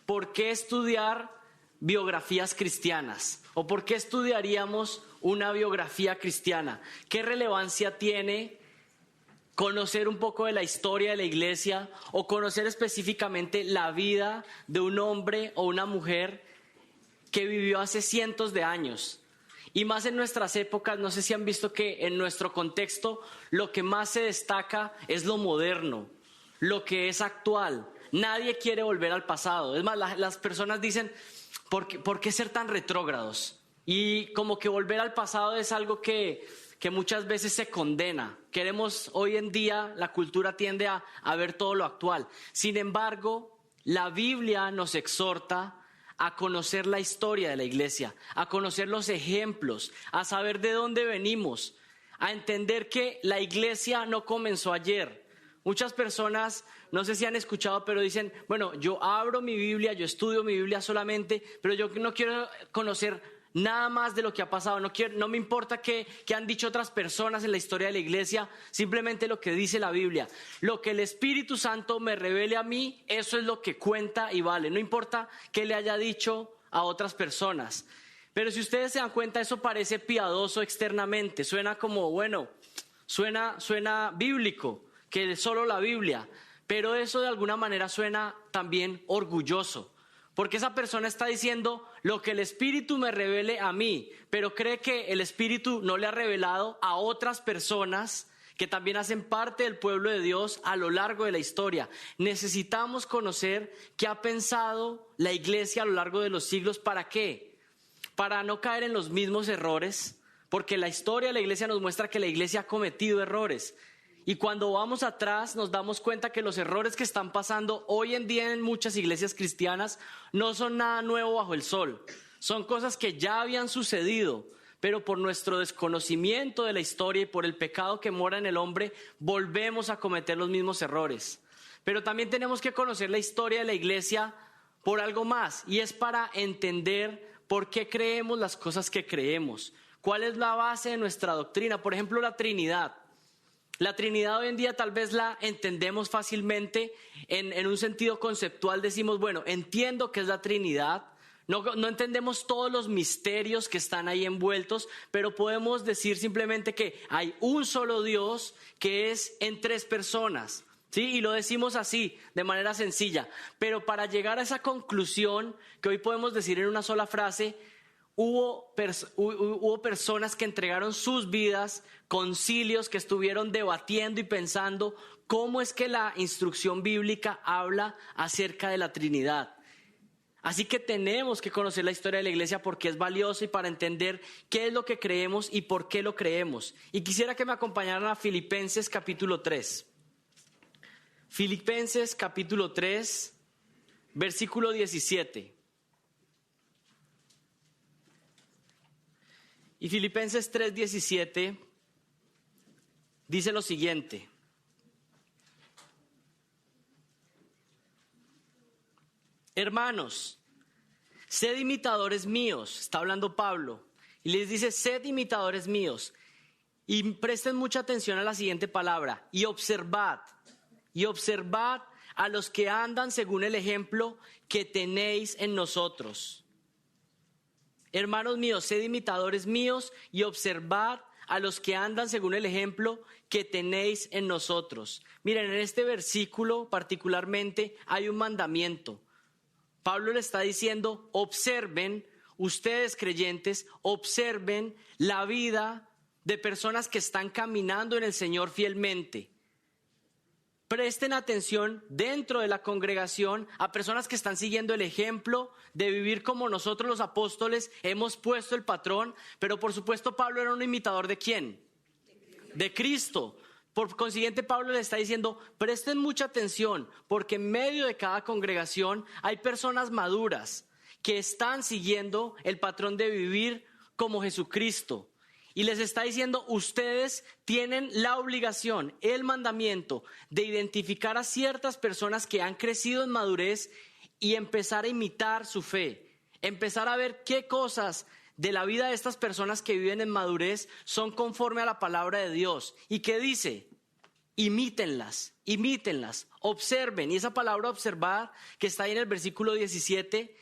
¿por qué estudiar biografías cristianas? ¿O por qué estudiaríamos una biografía cristiana? ¿Qué relevancia tiene conocer un poco de la historia de la iglesia o conocer específicamente la vida de un hombre o una mujer que vivió hace cientos de años? Y más en nuestras épocas, no sé si han visto que en nuestro contexto lo que más se destaca es lo moderno, lo que es actual. Nadie quiere volver al pasado. Es más, las personas dicen, ¿por qué ser tan retrógrados? Y como que volver al pasado es algo que muchas veces se condena. Queremos, hoy en día, la cultura tiende a ver todo lo actual. Sin embargo, la Biblia nos exhorta a conocer la historia de la iglesia, a conocer los ejemplos, a saber de dónde venimos, a entender que la iglesia no comenzó ayer. Muchas personas, no sé si han escuchado, pero dicen, bueno, yo abro mi Biblia, yo estudio mi Biblia solamente, pero yo no quiero conocer nada más de lo que ha pasado, no me importa qué han dicho otras personas en la historia de la iglesia, simplemente lo que dice la Biblia. Lo que el Espíritu Santo me revele a mí, eso es lo que cuenta y vale. No importa qué le haya dicho a otras personas. Pero si ustedes se dan cuenta, eso parece piadoso externamente, suena como, bueno, suena bíblico, que es solo la Biblia, pero eso de alguna manera suena también orgulloso. Porque esa persona está diciendo lo que el Espíritu me revele a mí, pero cree que el Espíritu no le ha revelado a otras personas que también hacen parte del pueblo de Dios a lo largo de la historia. Necesitamos conocer qué ha pensado la iglesia a lo largo de los siglos. ¿Para qué? Para no caer en los mismos errores, porque la historia de la iglesia nos muestra que la iglesia ha cometido errores. Y cuando vamos atrás nos damos cuenta que los errores que están pasando hoy en día en muchas iglesias cristianas no son nada nuevo bajo el sol. Son cosas que ya habían sucedido, pero por nuestro desconocimiento de la historia y por el pecado que mora en el hombre, volvemos a cometer los mismos errores. Pero también tenemos que conocer la historia de la iglesia por algo más, y es para entender por qué creemos las cosas que creemos. ¿Cuál es la base de nuestra doctrina? Por ejemplo, la Trinidad. La Trinidad hoy en día tal vez la entendemos fácilmente en un sentido conceptual. Decimos, bueno, entiendo que es la Trinidad. No entendemos todos los misterios que están ahí envueltos, pero podemos decir simplemente que hay un solo Dios que es en tres personas. Sí, y lo decimos así, de manera sencilla. Pero para llegar a esa conclusión, que hoy podemos decir en una sola frase, hubo personas que entregaron sus vidas, concilios que estuvieron debatiendo y pensando cómo es que la instrucción bíblica habla acerca de la Trinidad. Así que tenemos que conocer la historia de la iglesia porque es valiosa y para entender qué es lo que creemos y por qué lo creemos. Y quisiera que me acompañaran a Filipenses capítulo 3. Filipenses capítulo 3, versículo 17. Y Filipenses 3:17 dice lo siguiente: hermanos, sed imitadores míos, está hablando Pablo, y les dice, sed imitadores míos, y presten mucha atención a la siguiente palabra, y observad a los que andan según el ejemplo que tenéis en nosotros. Hermanos míos, sed imitadores míos y observad a los que andan según el ejemplo que tenéis en nosotros. Miren, en este versículo particularmente hay un mandamiento. Pablo le está diciendo, observen, ustedes creyentes, observen la vida de personas que están caminando en el Señor fielmente. Presten atención dentro de la congregación a personas que están siguiendo el ejemplo de vivir como nosotros los apóstoles hemos puesto el patrón, pero por supuesto Pablo era un imitador ¿de quién? De Cristo. Por consiguiente Pablo le está diciendo, presten mucha atención porque en medio de cada congregación hay personas maduras que están siguiendo el patrón de vivir como Jesucristo. Y les está diciendo, ustedes tienen la obligación, el mandamiento de identificar a ciertas personas que han crecido en madurez y empezar a imitar su fe. Empezar a ver qué cosas de la vida de estas personas que viven en madurez son conforme a la palabra de Dios. ¿Y qué dice? imítenlas, observen. Y esa palabra observar que está ahí en el versículo 17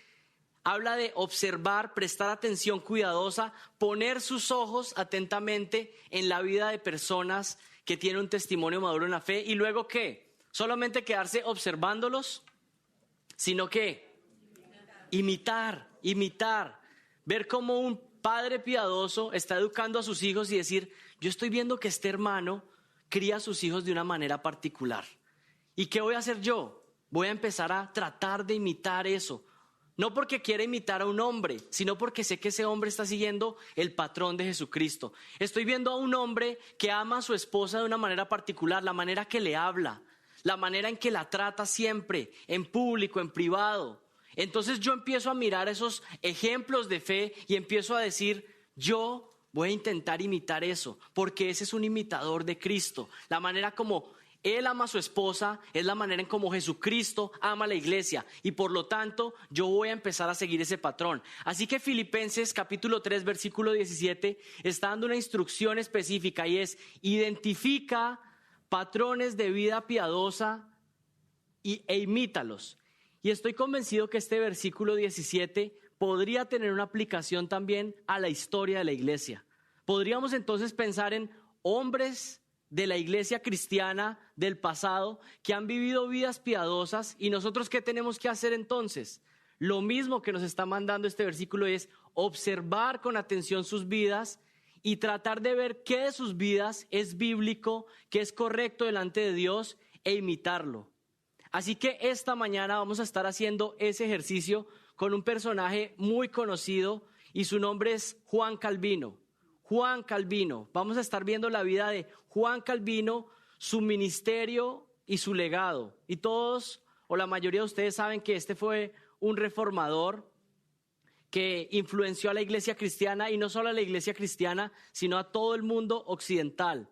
habla de observar, prestar atención cuidadosa, poner sus ojos atentamente en la vida de personas que tienen un testimonio maduro en la fe. Y luego, ¿qué? Solamente quedarse observándolos, sino que imitar. Ver cómo un padre piadoso está educando a sus hijos y decir, yo estoy viendo que este hermano cría a sus hijos de una manera particular. ¿Y qué voy a hacer yo? Voy a empezar a tratar de imitar eso. No porque quiera imitar a un hombre, sino porque sé que ese hombre está siguiendo el patrón de Jesucristo. Estoy viendo a un hombre que ama a su esposa de una manera particular, la manera que le habla, la manera en que la trata siempre, en público, en privado. Entonces yo empiezo a mirar esos ejemplos de fe y empiezo a decir, yo voy a intentar imitar eso, porque ese es un imitador de Cristo. La manera como Él ama a su esposa es la manera en como Jesucristo ama a la iglesia. Y por lo tanto, yo voy a empezar a seguir ese patrón. Así que Filipenses capítulo 3, versículo 17, está dando una instrucción específica y es, identifica patrones de vida piadosa e imítalos. Y estoy convencido que este versículo 17 podría tener una aplicación también a la historia de la iglesia. Podríamos entonces pensar en hombres de la iglesia cristiana del pasado que han vivido vidas piadosas, y nosotros ¿qué tenemos que hacer entonces? Lo mismo que nos está mandando este versículo es observar con atención sus vidas y tratar de ver qué de sus vidas es bíblico, qué es correcto delante de Dios e imitarlo. Así que esta mañana vamos a estar haciendo ese ejercicio con un personaje muy conocido y su nombre es Juan Calvino. Juan Calvino. Vamos a estar viendo la vida de Juan Calvino, su ministerio y su legado. Y todos, o la mayoría de ustedes saben que este fue un reformador que influenció a la iglesia cristiana, y no solo a la iglesia cristiana, sino a todo el mundo occidental.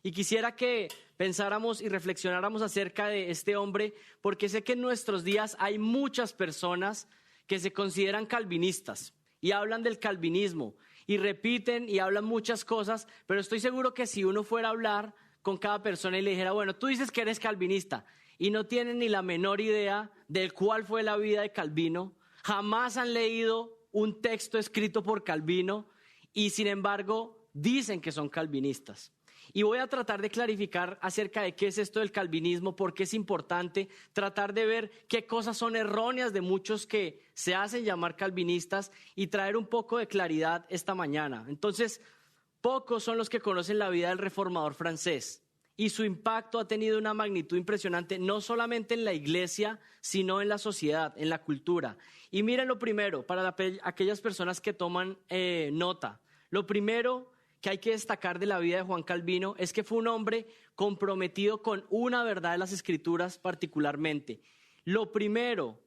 Y quisiera que pensáramos y reflexionáramos acerca de este hombre, porque sé que en nuestros días hay muchas personas que se consideran calvinistas y hablan del calvinismo y repiten y hablan muchas cosas, pero estoy seguro que si uno fuera a hablar con cada persona y le dijera, bueno, tú dices que eres calvinista y no tienen ni la menor idea de cuál fue la vida de Calvino, jamás han leído un texto escrito por Calvino y sin embargo dicen que son calvinistas. Y voy a tratar de clarificar acerca de qué es esto del calvinismo, por qué es importante tratar de ver qué cosas son erróneas de muchos que se hacen llamar calvinistas y traer un poco de claridad esta mañana. Entonces, pocos son los que conocen la vida del reformador francés y su impacto ha tenido una magnitud impresionante, no solamente en la iglesia, sino en la sociedad, en la cultura. Y miren lo primero, para aquellas personas que toman nota, lo primero que hay que destacar de la vida de Juan Calvino es que fue un hombre comprometido con una verdad de las Escrituras particularmente. Lo primero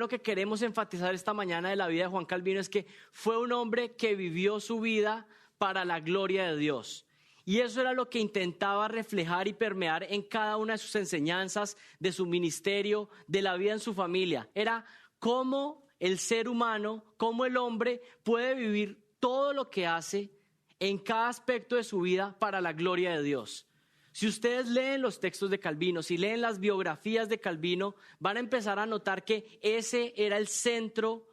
que queremos enfatizar esta mañana de la vida de Juan Calvino es que fue un hombre que vivió su vida para la gloria de Dios. Y eso era lo que intentaba reflejar y permear en cada una de sus enseñanzas, de su ministerio, de la vida en su familia. Era cómo el ser humano, cómo el hombre puede vivir todo lo que hace en cada aspecto de su vida para la gloria de Dios. Si ustedes leen los textos de Calvino, si leen las biografías de Calvino, van a empezar a notar que ese era el centro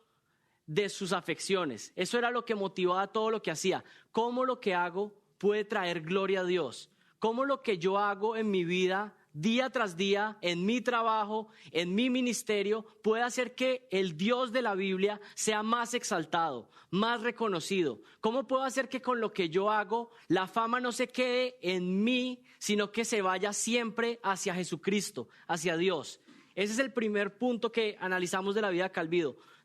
de sus afecciones. Eso era lo que motivaba todo lo que hacía. ¿Cómo lo que hago puede traer gloria a Dios? ¿Cómo lo que yo hago en mi vida, día tras día, en mi trabajo, en mi ministerio, puede hacer que el Dios de la Biblia sea más exaltado, más reconocido? ¿Cómo puedo hacer que con lo que yo hago la fama no se quede en mí, sino que se vaya siempre hacia Jesucristo, hacia Dios? Ese es el primer punto que analizamos de la vida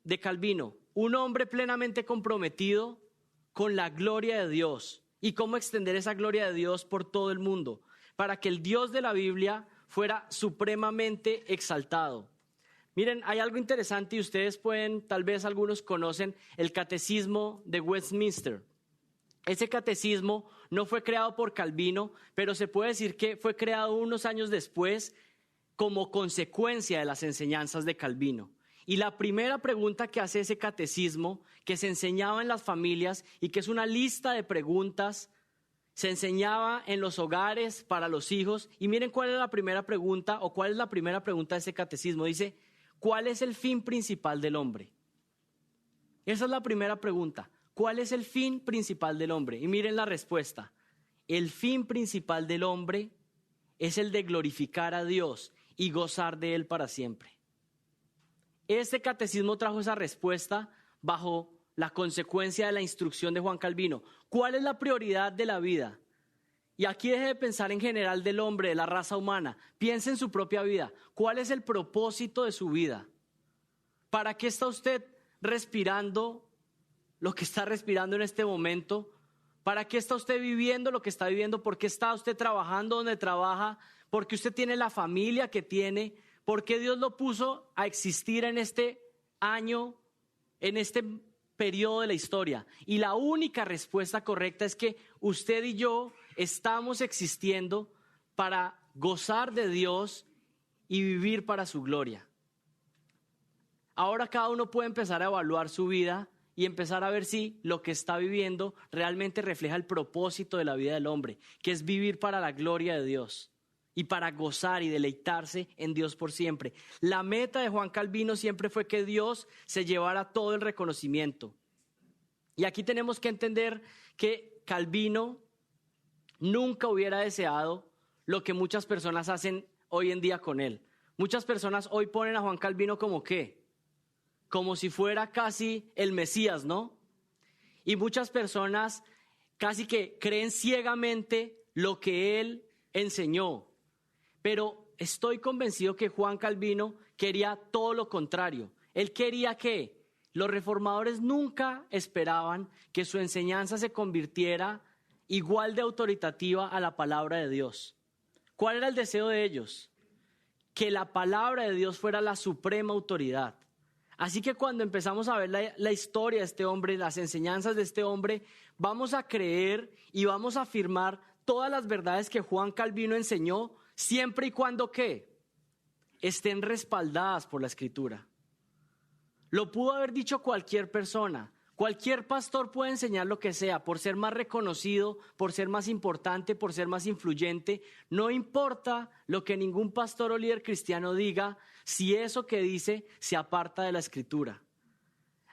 de Calvino. Un hombre plenamente comprometido con la gloria de Dios y cómo extender esa gloria de Dios por todo el mundo, para que el Dios de la Biblia fuera supremamente exaltado. Miren, hay algo interesante y ustedes pueden, tal vez algunos conocen el Catecismo de Westminster. Ese catecismo no fue creado por Calvino, pero se puede decir que fue creado unos años después como consecuencia de las enseñanzas de Calvino. Y la primera pregunta que hace ese catecismo, que se enseñaba en las familias y que es una lista de preguntas se enseñaba en los hogares para los hijos. Y miren cuál es la primera pregunta, o cuál es la primera pregunta de ese catecismo. Dice, ¿cuál es el fin principal del hombre? Esa es la primera pregunta. ¿Cuál es el fin principal del hombre? Y miren la respuesta. El fin principal del hombre es el de glorificar a Dios y gozar de Él para siempre. Este catecismo trajo esa respuesta bajo la consecuencia de la instrucción de Juan Calvino. ¿Cuál es la prioridad de la vida? Y aquí deje de pensar en general del hombre, de la raza humana. Piense en su propia vida. ¿Cuál es el propósito de su vida? ¿Para qué está usted respirando lo que está respirando en este momento? ¿Para qué está usted viviendo lo que está viviendo? ¿Por qué está usted trabajando donde trabaja? ¿Por qué usted tiene la familia que tiene? ¿Por qué Dios lo puso a existir en este año, en este periodo de la historia? Y la única respuesta correcta es que usted y yo estamos existiendo para gozar de Dios y vivir para su gloria. Ahora cada uno puede empezar a evaluar su vida y empezar a ver si lo que está viviendo realmente refleja el propósito de la vida del hombre, que es vivir para la gloria de Dios y para gozar y deleitarse en Dios por siempre. La meta de Juan Calvino siempre fue que Dios se llevara todo el reconocimiento. Y aquí tenemos que entender que Calvino nunca hubiera deseado lo que muchas personas hacen hoy en día con él. Muchas personas hoy ponen a Juan Calvino como ¿qué? Como si fuera casi el Mesías, ¿no? Y muchas personas casi que creen ciegamente lo que él enseñó. Pero estoy convencido que Juan Calvino quería todo lo contrario. Él quería que los reformadores nunca esperaban que su enseñanza se convirtiera igual de autoritativa a la palabra de Dios. ¿Cuál era el deseo de ellos? Que la palabra de Dios fuera la suprema autoridad. Así que cuando empezamos a ver la historia de este hombre, las enseñanzas de este hombre, vamos a creer y vamos a afirmar todas las verdades que Juan Calvino enseñó, siempre y cuando ¿qué? Estén respaldadas por la Escritura. Lo pudo haber dicho cualquier persona. Cualquier pastor puede enseñar lo que sea, por ser más reconocido, por ser más importante, por ser más influyente. No importa lo que ningún pastor o líder cristiano diga, si eso que dice se aparta de la Escritura.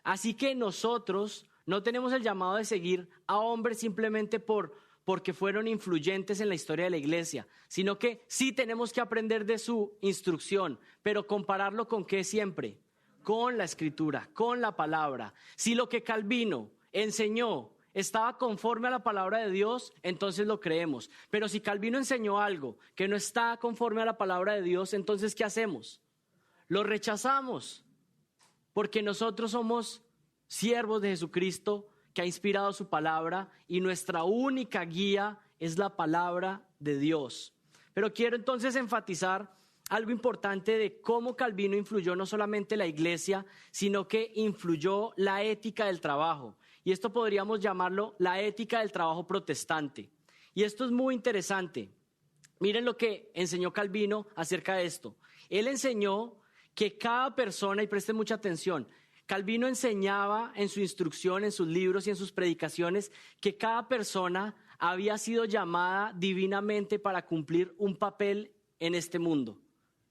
Así que nosotros no tenemos el llamado de seguir a hombres simplemente porque fueron influyentes en la historia de la iglesia, sino que sí tenemos que aprender de su instrucción, pero compararlo con ¿qué siempre? Con la Escritura, con la palabra. Si lo que Calvino enseñó estaba conforme a la palabra de Dios, entonces lo creemos. Pero si Calvino enseñó algo que no está conforme a la palabra de Dios, entonces ¿qué hacemos? Lo rechazamos, porque nosotros somos siervos de Jesucristo que ha inspirado su palabra y nuestra única guía es la palabra de Dios. Pero quiero entonces enfatizar algo importante de cómo Calvino influyó no solamente la iglesia, sino que influyó la ética del trabajo. Y esto podríamos llamarlo la ética del trabajo protestante. Y esto es muy interesante. Miren lo que enseñó Calvino acerca de esto. Él enseñó que cada persona, y presten mucha atención, Calvino enseñaba en su instrucción, en sus libros y en sus predicaciones, que cada persona había sido llamada divinamente para cumplir un papel en este mundo,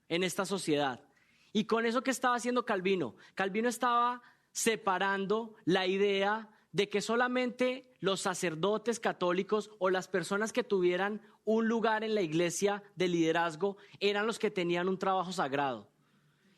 en esta sociedad. Y con eso que estaba haciendo Calvino, Calvino estaba separando la idea de que solamente los sacerdotes católicos o las personas que tuvieran un lugar en la iglesia de liderazgo eran los que tenían un trabajo sagrado.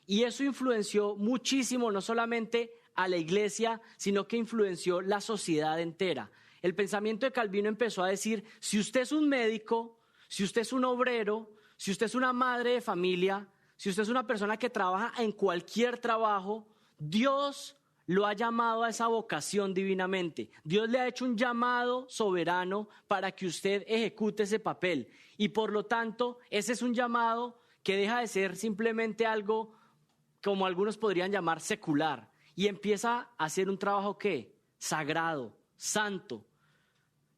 Y eso influenció muchísimo, no solamente a la iglesia, sino que influenció la sociedad entera. El pensamiento de Calvino empezó a decir, si usted es un médico, si usted es un obrero, si usted es una madre de familia, si usted es una persona que trabaja en cualquier trabajo, Dios lo ha llamado a esa vocación divinamente. Dios le ha hecho un llamado soberano para que usted ejecute ese papel. Y por lo tanto, ese es un llamado que deja de ser simplemente algo como algunos podrían llamar secular, y empieza a hacer un trabajo ¿qué? Sagrado, santo.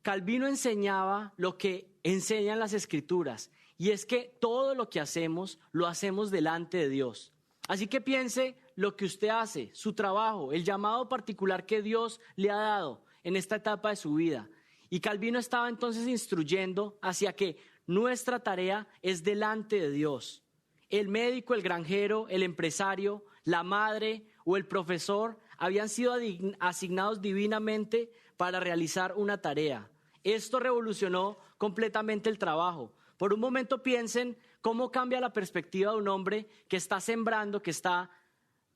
Calvino enseñaba lo que enseñan las Escrituras, y es que todo lo que hacemos, lo hacemos delante de Dios. Así que piense lo que usted hace, su trabajo, el llamado particular que Dios le ha dado en esta etapa de su vida. Y Calvino estaba entonces instruyendo hacia que nuestra tarea es delante de Dios. El médico, el granjero, el empresario, la madre o el profesor habían sido asignados divinamente para realizar una tarea. Esto revolucionó completamente el trabajo. Por un momento piensen cómo cambia la perspectiva de un hombre que está sembrando, que está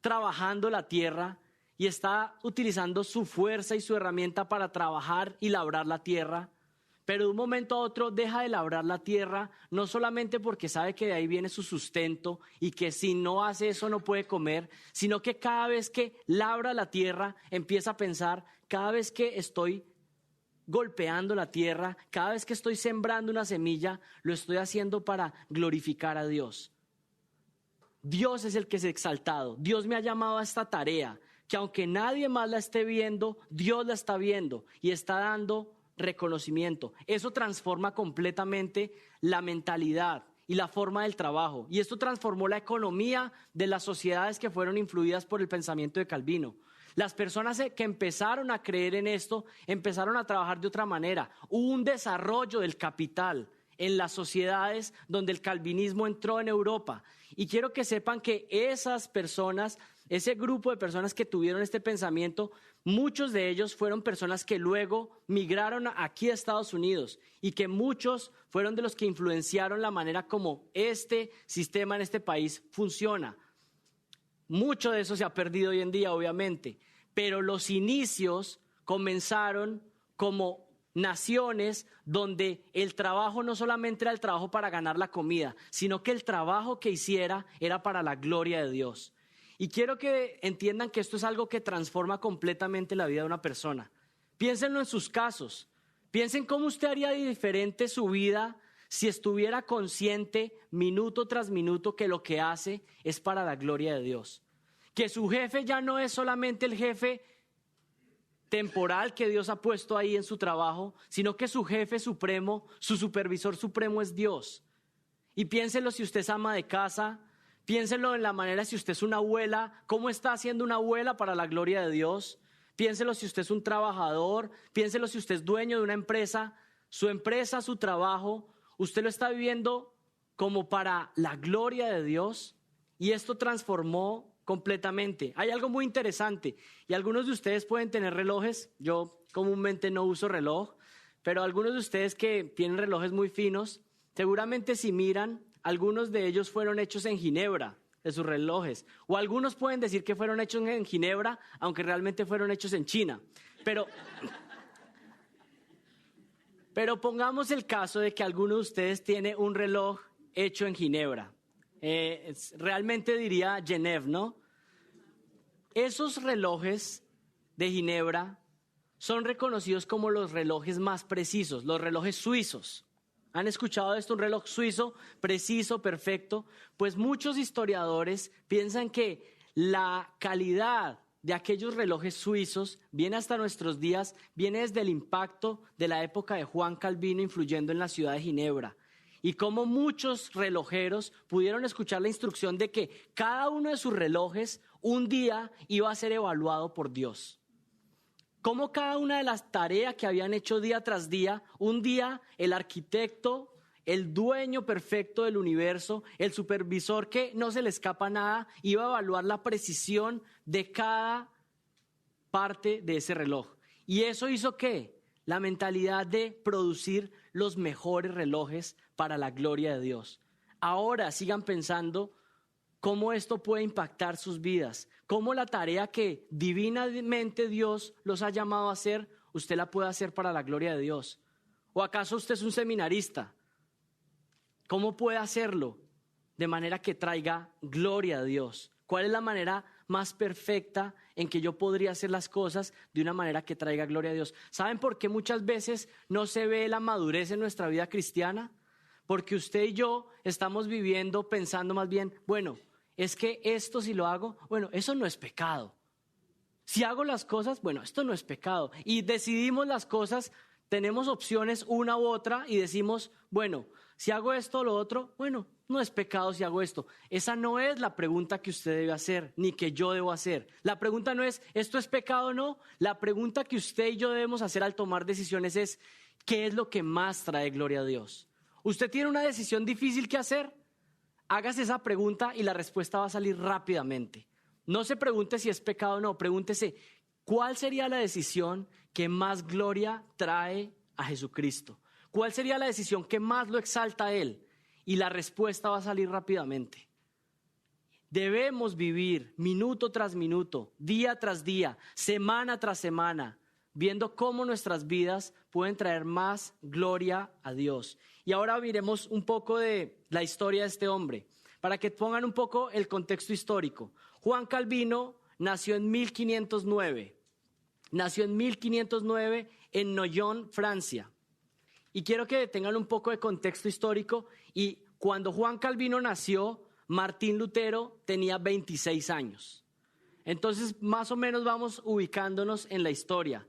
trabajando la tierra y está utilizando su fuerza y su herramienta para trabajar y labrar la tierra. Pero de un momento a otro deja de labrar la tierra, no solamente porque sabe que de ahí viene su sustento y que si no hace eso no puede comer, sino que cada vez que labra la tierra empieza a pensar, cada vez que estoy golpeando la tierra, cada vez que estoy sembrando una semilla, lo estoy haciendo para glorificar a Dios. Dios es el que es exaltado. Dios me ha llamado a esta tarea, que aunque nadie más la esté viendo, Dios la está viendo y está dando reconocimiento. Eso transforma completamente la mentalidad y la forma del trabajo. Y esto transformó la economía de las sociedades que fueron influidas por el pensamiento de Calvino. Las personas que empezaron a creer en esto, empezaron a trabajar de otra manera. Hubo un desarrollo del capital en las sociedades donde el calvinismo entró en Europa. Y quiero que sepan que esas personas, ese grupo de personas que tuvieron este pensamiento, muchos de ellos fueron personas que luego migraron aquí a Estados Unidos y que muchos fueron de los que influenciaron la manera como este sistema en este país funciona. Mucho de eso se ha perdido hoy en día, obviamente, pero los inicios comenzaron como naciones donde el trabajo no solamente era el trabajo para ganar la comida, sino que el trabajo que hiciera era para la gloria de Dios. Y quiero que entiendan que esto es algo que transforma completamente la vida de una persona. Piénsenlo en sus casos. Piensen cómo usted haría diferente su vida si estuviera consciente minuto tras minuto que lo que hace es para la gloria de Dios. Que su jefe ya no es solamente el jefe temporal que Dios ha puesto ahí en su trabajo, sino que su jefe supremo, su supervisor supremo es Dios. Y piénselo si usted es ama de casa, piénselo en la manera si usted es una abuela, cómo está haciendo una abuela para la gloria de Dios. Piénselo si usted es un trabajador, piénselo si usted es dueño de una empresa, su empresa, su trabajo, usted lo está viviendo como para la gloria de Dios y esto transformó completamente. Hay algo muy interesante y algunos de ustedes pueden tener relojes. Yo comúnmente no uso reloj, pero algunos de ustedes que tienen relojes muy finos, seguramente si miran, algunos de ellos fueron hechos en Ginebra, de sus relojes, o algunos pueden decir que fueron hechos en Ginebra, aunque realmente fueron hechos en China. Pero pongamos el caso de que alguno de ustedes tiene un reloj hecho en Ginebra. Realmente diría Genève, ¿no? Esos relojes de Ginebra son reconocidos como los relojes más precisos, los relojes suizos. ¿Han escuchado esto? Un reloj suizo, preciso, perfecto. Pues muchos historiadores piensan que la calidad de aquellos relojes suizos viene hasta nuestros días, viene desde el impacto de la época de Juan Calvino influyendo en la ciudad de Ginebra. Y cómo muchos relojeros pudieron escuchar la instrucción de que cada uno de sus relojes un día iba a ser evaluado por Dios. Cómo cada una de las tareas que habían hecho día tras día, un día el arquitecto, el dueño perfecto del universo, el supervisor que no se le escapa nada, iba a evaluar la precisión de cada parte de ese reloj. Y eso hizo ¿qué? La mentalidad de producir los mejores relojes para la gloria de Dios. Ahora sigan pensando cómo esto puede impactar sus vidas, cómo la tarea que divinamente Dios los ha llamado a hacer, usted la puede hacer para la gloria de Dios. ¿O acaso usted es un seminarista? ¿Cómo puede hacerlo de manera que traiga gloria a Dios? ¿Cuál es la manera más perfecta en que yo podría hacer las cosas de una manera que traiga gloria a Dios? ¿Saben por qué muchas veces no se ve la madurez en nuestra vida cristiana? Porque usted y yo estamos viviendo pensando más bien, bueno, es que esto si lo hago, bueno, eso no es pecado. Si hago las cosas, bueno, esto no es pecado. Y decidimos las cosas, tenemos opciones una u otra y decimos, bueno, si hago esto o lo otro, bueno, no es pecado si hago esto. Esa no es la pregunta que usted debe hacer, ni que yo debo hacer. La pregunta no es, ¿esto es pecado o no? La pregunta que usted y yo debemos hacer al tomar decisiones es, ¿qué es lo que más trae gloria a Dios? ¿Usted tiene una decisión difícil que hacer? Hágase esa pregunta y la respuesta va a salir rápidamente. No se pregunte si es pecado o no, pregúntese, ¿cuál sería la decisión que más gloria trae a Jesucristo? ¿Cuál sería la decisión que más lo exalta a Él? Y la respuesta va a salir rápidamente. Debemos vivir minuto tras minuto, día tras día, semana tras semana, viendo cómo nuestras vidas pueden traer más gloria a Dios. Y ahora miremos un poco de la historia de este hombre, para que pongan un poco el contexto histórico. Juan Calvino nació en 1509. Nació en 1509 en Noyon, Francia. Y quiero que tengan un poco de contexto histórico. Y cuando Juan Calvino nació, Martín Lutero tenía 26 años. Entonces, más o menos vamos ubicándonos en la historia.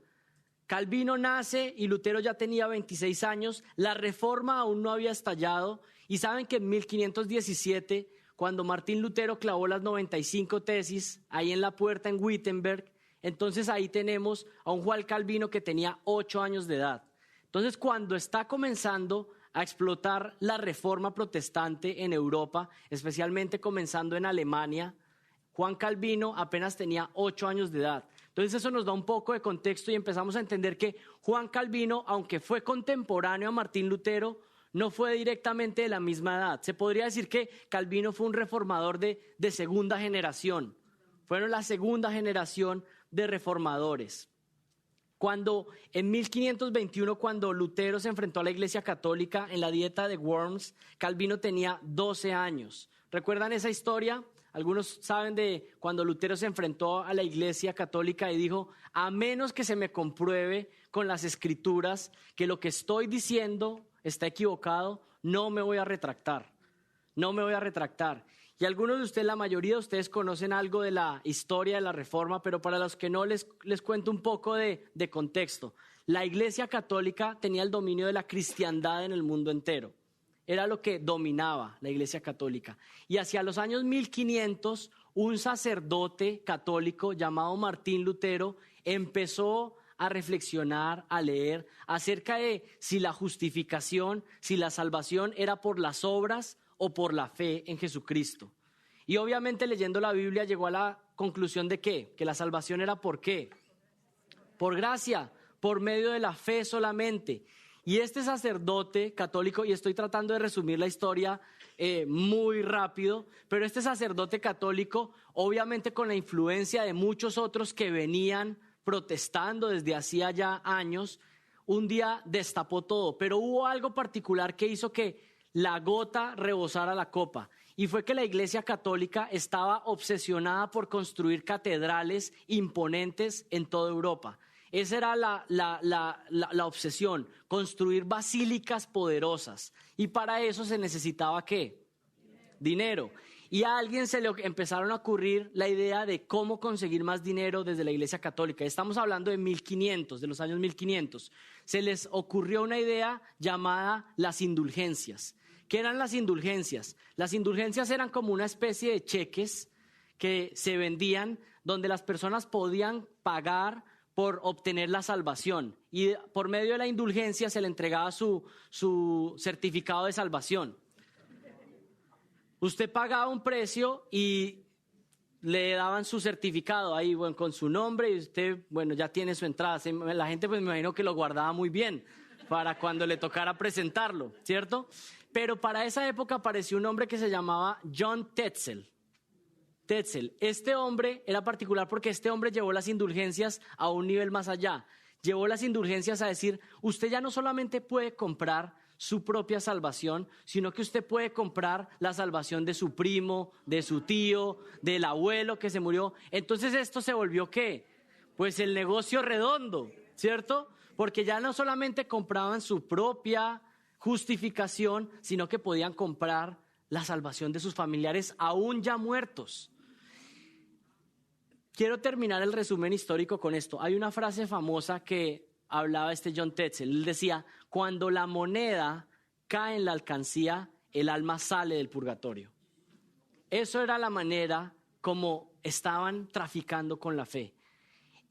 Calvino nace y Lutero ya tenía 26 años. La reforma aún no había estallado. Y saben que en 1517, cuando Martín Lutero clavó las 95 tesis, ahí en la puerta en Wittenberg, entonces ahí tenemos a un Juan Calvino que tenía 8 años de edad. Entonces, cuando está comenzando a explotar la reforma protestante en Europa, especialmente comenzando en Alemania, Juan Calvino apenas tenía 8 años de edad. Entonces eso nos da un poco de contexto y empezamos a entender que Juan Calvino, aunque fue contemporáneo a Martín Lutero, no fue directamente de la misma edad. Se podría decir que Calvino fue un reformador de segunda generación. Fueron la segunda generación de reformadores. Cuando en 1521, cuando Lutero se enfrentó a la Iglesia Católica en la dieta de Worms, Calvino tenía 12 años. ¿Recuerdan esa historia? Algunos saben de cuando Lutero se enfrentó a la Iglesia Católica y dijo, a menos que se me compruebe con las Escrituras que lo que estoy diciendo está equivocado, no me voy a retractar. No me voy a retractar. Y algunos de ustedes, la mayoría de ustedes conocen algo de la historia de la Reforma, pero para los que no, les cuento un poco de contexto. La Iglesia Católica tenía el dominio de la cristiandad en el mundo entero. Era lo que dominaba la Iglesia Católica. Y hacia los años 1500, un sacerdote católico llamado Martín Lutero empezó a reflexionar, a leer acerca de si la justificación, si la salvación era por las obras o por la fe en Jesucristo. Y obviamente leyendo la Biblia llegó a la conclusión de ¿qué? Que la salvación era ¿por qué? Por gracia, por medio de la fe solamente. Y este sacerdote católico, y estoy tratando de resumir la historia muy rápido, pero este sacerdote católico, obviamente con la influencia de muchos otros que venían protestando desde hacía ya años, un día destapó todo. Pero hubo algo particular que hizo que la gota rebosara la copa. Y fue que la Iglesia Católica estaba obsesionada por construir catedrales imponentes en toda Europa. Esa era la obsesión, construir basílicas poderosas. Y para eso se necesitaba ¿qué? Dinero. Y a alguien se le empezaron a ocurrir la idea de cómo conseguir más dinero desde la Iglesia Católica. Estamos hablando de 1500, de los años 1500. Se les ocurrió una idea llamada las indulgencias. ¿Qué eran las indulgencias? Las indulgencias eran como una especie de cheques que se vendían donde las personas podían pagar por obtener la salvación. Y por medio de la indulgencia se le entregaba su certificado de salvación. Usted pagaba un precio y le daban su certificado ahí, bueno, con su nombre y usted, bueno, ya tiene su entrada. La gente, pues me imagino que lo guardaba muy bien para cuando le tocara presentarlo, ¿cierto? Pero para esa época apareció un hombre que se llamaba John Tetzel. Este hombre era particular porque este hombre llevó las indulgencias a un nivel más allá. Llevó las indulgencias a decir, usted ya no solamente puede comprar su propia salvación, sino que usted puede comprar la salvación de su primo, de su tío, del abuelo que se murió. Entonces esto se volvió ¿qué? Pues el negocio redondo, ¿cierto? Porque ya no solamente compraban su propia justificación, sino que podían comprar la salvación de sus familiares aún ya muertos. Quiero terminar el resumen histórico con esto. Hay una frase famosa que hablaba John Tetzel. Él decía, cuando la moneda cae en la alcancía, el alma sale del purgatorio. Eso era la manera como estaban traficando con la fe.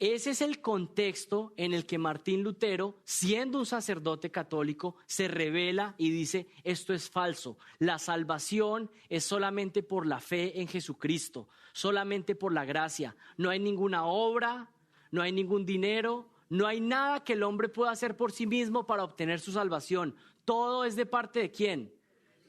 Ese es el contexto en el que Martín Lutero, siendo un sacerdote católico, se revela y dice, esto es falso. La salvación es solamente por la fe en Jesucristo, solamente por la gracia. No hay ninguna obra, no hay ningún dinero, no hay nada que el hombre pueda hacer por sí mismo para obtener su salvación. Todo es de parte de ¿quién?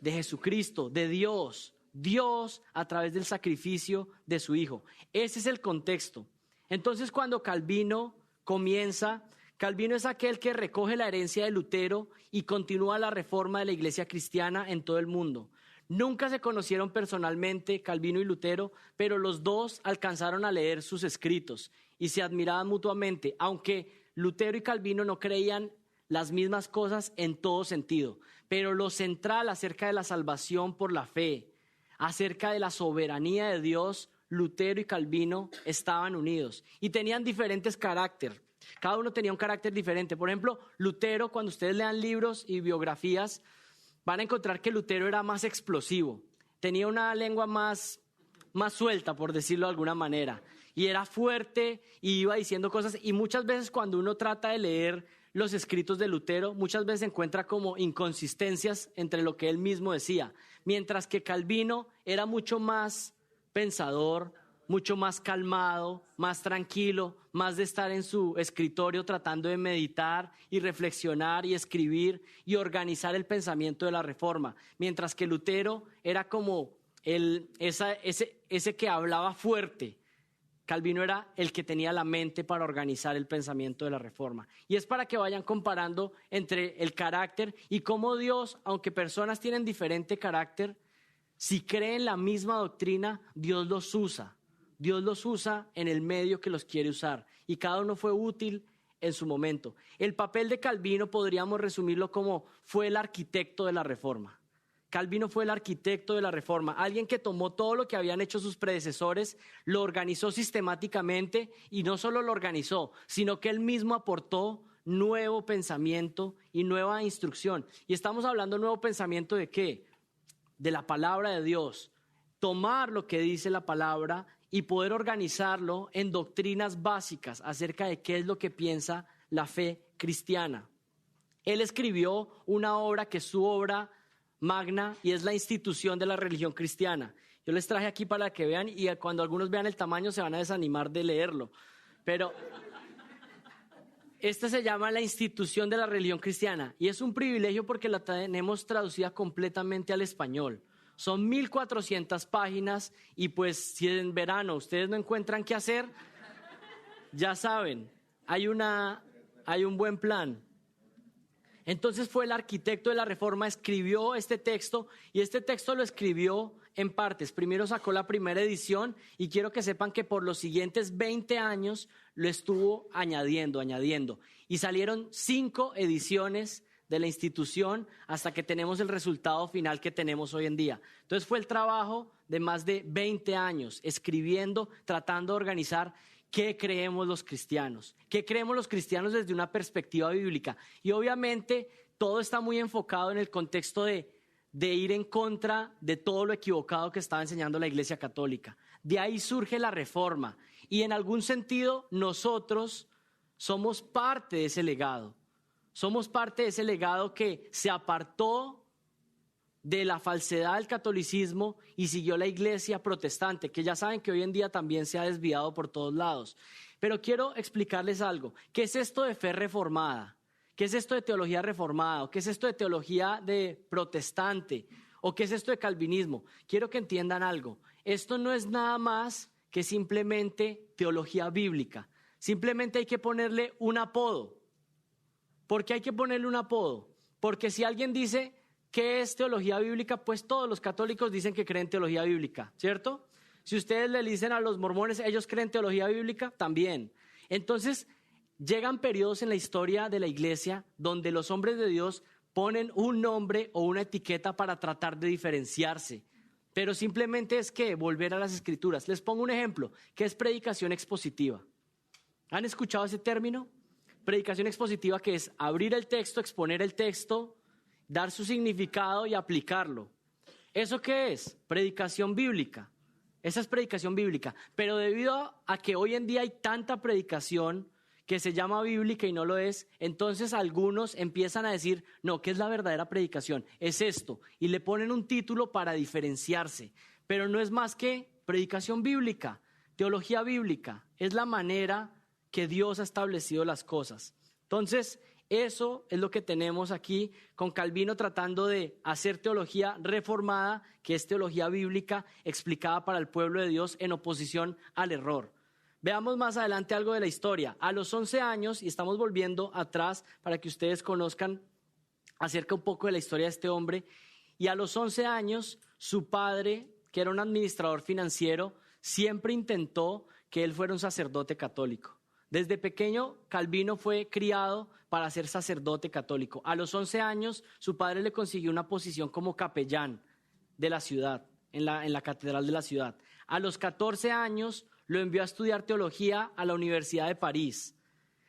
De Jesucristo, de Dios. Dios a través del sacrificio de su Hijo. Ese es el contexto. Entonces, cuando Calvino comienza, Calvino es aquel que recoge la herencia de Lutero y continúa la reforma de la iglesia cristiana en todo el mundo. Nunca se conocieron personalmente Calvino y Lutero, pero los dos alcanzaron a leer sus escritos y se admiraban mutuamente, aunque Lutero y Calvino no creían las mismas cosas en todo sentido. Pero lo central acerca de la salvación por la fe, acerca de la soberanía de Dios, Lutero y Calvino estaban unidos y tenían diferentes caracteres. Cada uno tenía un carácter diferente. Por ejemplo, Lutero, cuando ustedes lean libros y biografías, van a encontrar que Lutero era más explosivo. Tenía una lengua más suelta, por decirlo de alguna manera. Y era fuerte y iba diciendo cosas. Y muchas veces cuando uno trata de leer los escritos de Lutero, muchas veces encuentra como inconsistencias entre lo que él mismo decía. Mientras que Calvino era mucho más pensador, mucho más calmado, más tranquilo, más de estar en su escritorio tratando de meditar y reflexionar y escribir y organizar el pensamiento de la Reforma. Mientras que Lutero era como ese que hablaba fuerte. Calvino era el que tenía la mente para organizar el pensamiento de la Reforma. Y es para que vayan comparando entre el carácter y cómo Dios, aunque personas tienen diferente carácter, si creen la misma doctrina, Dios los usa. Dios los usa en el medio que los quiere usar. Y cada uno fue útil en su momento. El papel de Calvino podríamos resumirlo como fue el arquitecto de la Reforma. Calvino fue el arquitecto de la Reforma, alguien que tomó todo lo que habían hecho sus predecesores, lo organizó sistemáticamente y no solo lo organizó, sino que él mismo aportó nuevo pensamiento y nueva instrucción. Y estamos hablando de nuevo pensamiento ¿de qué? De la palabra de Dios. Tomar lo que dice la palabra y poder organizarlo en doctrinas básicas acerca de qué es lo que piensa la fe cristiana. Él escribió una obra que es su obra magna y es la institución de la religión cristiana. Yo les traje aquí para que vean y cuando algunos vean el tamaño se van a desanimar de leerlo. Pero esta se llama la institución de la religión cristiana y es un privilegio porque la tenemos traducida completamente al español. Son 1400 páginas y pues si en verano ustedes no encuentran qué hacer, ya saben, hay un buen plan. Entonces fue el arquitecto de la Reforma, escribió este texto y este texto lo escribió en partes. Primero sacó la primera edición y quiero que sepan que por los siguientes 20 años lo estuvo añadiendo. Y salieron 5 ediciones de la institución hasta que tenemos el resultado final que tenemos hoy en día. Entonces fue el trabajo de más de 20 años escribiendo, tratando de organizar ¿qué creemos los cristianos? ¿Qué creemos los cristianos desde una perspectiva bíblica? Y obviamente todo está muy enfocado en el contexto de ir en contra de todo lo equivocado que estaba enseñando la Iglesia Católica. De ahí surge la Reforma. Y en algún sentido nosotros somos parte de ese legado. Somos parte de ese legado que se apartó de la falsedad del catolicismo y siguió la iglesia protestante, que ya saben que hoy en día también se ha desviado por todos lados. Pero quiero explicarles algo. ¿Qué es esto de fe reformada? ¿Qué es esto de teología reformada? ¿Qué es esto de teología de protestante? ¿O qué es esto de calvinismo? Quiero que entiendan algo. Esto no es nada más que simplemente teología bíblica. Simplemente hay que ponerle un apodo. ¿Por qué hay que ponerle un apodo? Porque si alguien dice ¿qué es teología bíblica? Pues todos los católicos dicen que creen teología bíblica, ¿cierto? Si ustedes le dicen a los mormones, ¿ellos creen teología bíblica? También. Entonces, llegan periodos en la historia de la iglesia donde los hombres de Dios ponen un nombre o una etiqueta para tratar de diferenciarse. Pero simplemente es que volver a las escrituras. Les pongo un ejemplo, que es predicación expositiva. ¿Han escuchado ese término? Predicación expositiva, que es abrir el texto, exponer el texto, dar su significado y aplicarlo. ¿Eso qué es? Predicación bíblica. Esa es predicación bíblica. Pero debido a que hoy en día hay tanta predicación que se llama bíblica y no lo es, entonces algunos empiezan a decir, no, ¿qué es la verdadera predicación? Es esto. Y le ponen un título para diferenciarse. Pero no es más que predicación bíblica, teología bíblica. Es la manera que Dios ha establecido las cosas. Entonces, eso es lo que tenemos aquí con Calvino tratando de hacer teología reformada, que es teología bíblica explicada para el pueblo de Dios en oposición al error. Veamos más adelante algo de la historia. A los 11 años, y estamos volviendo atrás para que ustedes conozcan acerca un poco de la historia de este hombre, y a los 11 años, su padre, que era un administrador financiero, siempre intentó que él fuera un sacerdote católico. Desde pequeño, Calvino fue criado para ser sacerdote católico. A los 11 años, su padre le consiguió una posición como capellán de la ciudad, en la catedral de la ciudad. A los 14 años, lo envió a estudiar teología a la Universidad de París.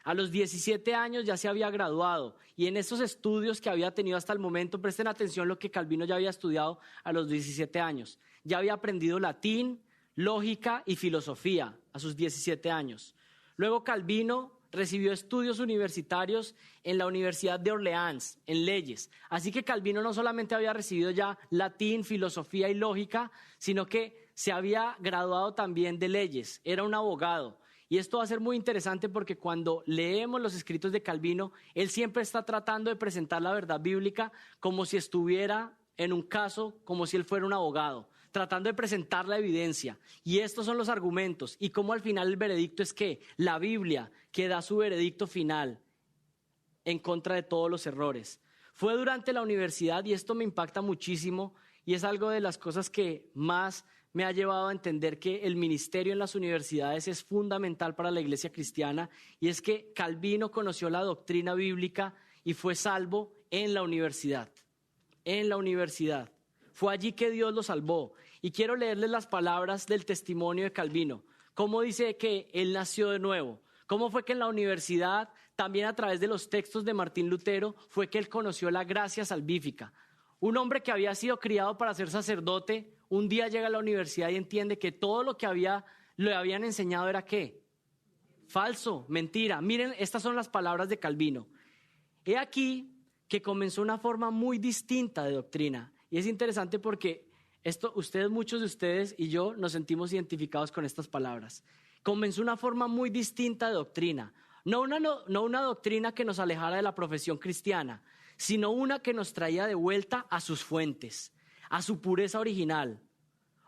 A los 17 años ya se había graduado y en esos estudios que había tenido hasta el momento, presten atención lo que Calvino ya había estudiado a los 17 años. Ya había aprendido latín, lógica y filosofía a sus 17 años. Luego Calvino recibió estudios universitarios en la Universidad de Orleans, en leyes. Así que Calvino no solamente había recibido ya latín, filosofía y lógica, sino que se había graduado también de leyes, era un abogado. Y esto va a ser muy interesante porque cuando leemos los escritos de Calvino, él siempre está tratando de presentar la verdad bíblica como si estuviera en un caso, como si él fuera un abogado, tratando de presentar la evidencia. Y estos son los argumentos. Y como al final el veredicto es que la Biblia, que da su veredicto final en contra de todos los errores. Fue durante la universidad, y esto me impacta muchísimo, y es algo de las cosas que más me ha llevado a entender que el ministerio en las universidades es fundamental para la iglesia cristiana, y es que Calvino conoció la doctrina bíblica y fue salvo en la universidad. En la universidad. Fue allí que Dios lo salvó. Y quiero leerles las palabras del testimonio de Calvino. ¿Cómo dice que él nació de nuevo? ¿Cómo fue que en la universidad, también a través de los textos de Martín Lutero, fue que él conoció la gracia salvífica? Un hombre que había sido criado para ser sacerdote, un día llega a la universidad y entiende que todo lo que le habían enseñado era ¿qué? Falso, mentira. Miren, estas son las palabras de Calvino. He aquí que comenzó una forma muy distinta de doctrina. Y es interesante porque muchos de ustedes y yo nos sentimos identificados con estas palabras. Comenzó una forma muy distinta de doctrina. No una doctrina que nos alejara de la profesión cristiana, sino una que nos traía de vuelta a sus fuentes, a su pureza original.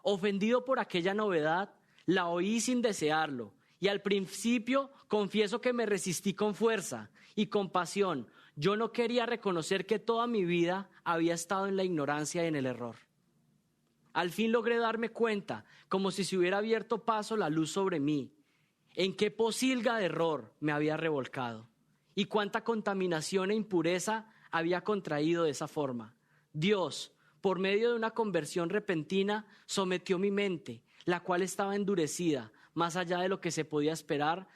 Ofendido por aquella novedad, la oí sin desearlo. Y al principio confieso que me resistí con fuerza y con pasión. Yo no quería reconocer que toda mi vida había estado en la ignorancia y en el error. Al fin logré darme cuenta, como si se hubiera abierto paso la luz sobre mí, en qué posilga de error me había revolcado y cuánta contaminación e impureza había contraído de esa forma. Dios, por medio de una conversión repentina, sometió mi mente, la cual estaba endurecida, más allá de lo que se podía esperar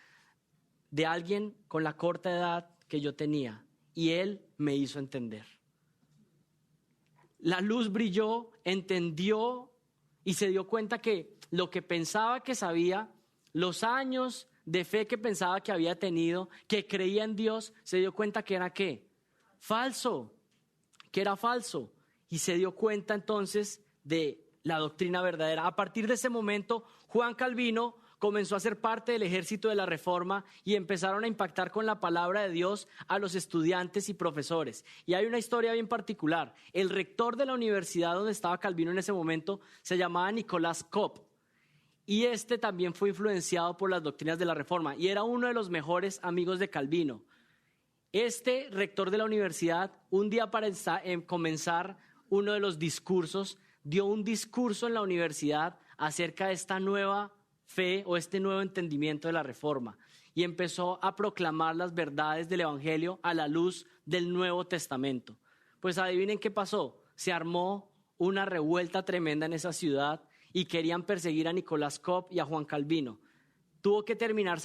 de alguien con la corta edad que yo tenía. Y Él me hizo entender. La luz brilló, entendió y se dio cuenta que lo que pensaba que sabía, los años de fe que pensaba que había tenido, que creía en Dios, se dio cuenta que era ¿qué? Falso, que era falso. Y se dio cuenta entonces de la doctrina verdadera. A partir de ese momento, Juan Calvino comenzó a ser parte del ejército de la Reforma y empezaron a impactar con la palabra de Dios a los estudiantes y profesores. Y hay una historia bien particular. El rector de la universidad donde estaba Calvino en ese momento se llamaba Nicolás Cop. Y este también fue influenciado por las doctrinas de la Reforma y era uno de los mejores amigos de Calvino. Este rector de la universidad, un día para comenzar uno de los discursos, dio un discurso en la universidad acerca de esta nueva fe o este nuevo entendimiento de la Reforma y empezó a proclamar las verdades del Evangelio a la luz del Nuevo Testamento. Pues adivinen qué pasó, se armó una revuelta tremenda en esa ciudad y querían perseguir a Nicolás Cop y a Juan Calvino. Tuvo que terminar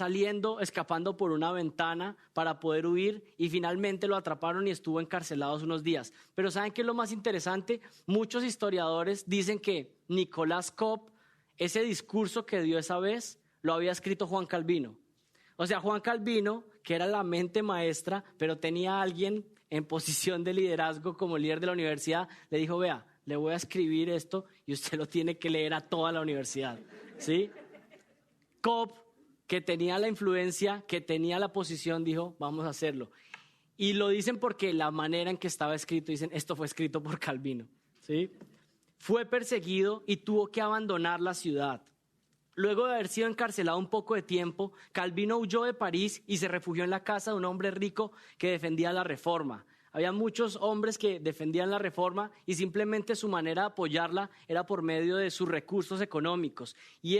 escapando por una ventana para poder huir y finalmente lo atraparon y estuvo encarcelado unos días. Pero ¿saben qué es lo más interesante? Muchos historiadores dicen que Nicolás Cop ese discurso que dio esa vez lo había escrito Juan Calvino. O sea, Juan Calvino, que era la mente maestra, pero tenía a alguien en posición de liderazgo como líder de la universidad, le dijo, vea, le voy a escribir esto y usted lo tiene que leer a toda la universidad, ¿sí? Cobb, que tenía la influencia, que tenía la posición, dijo, vamos a hacerlo. Y lo dicen porque la manera en que estaba escrito, dicen, esto fue escrito por Calvino, ¿sí? Fue perseguido y tuvo que abandonar la ciudad. Luego de haber sido encarcelado un poco de tiempo, Calvino huyó de París y se refugió en la casa de un hombre rico que defendía la reforma. Había muchos hombres que defendían la reforma y simplemente su manera de apoyarla era por medio de sus recursos económicos. Y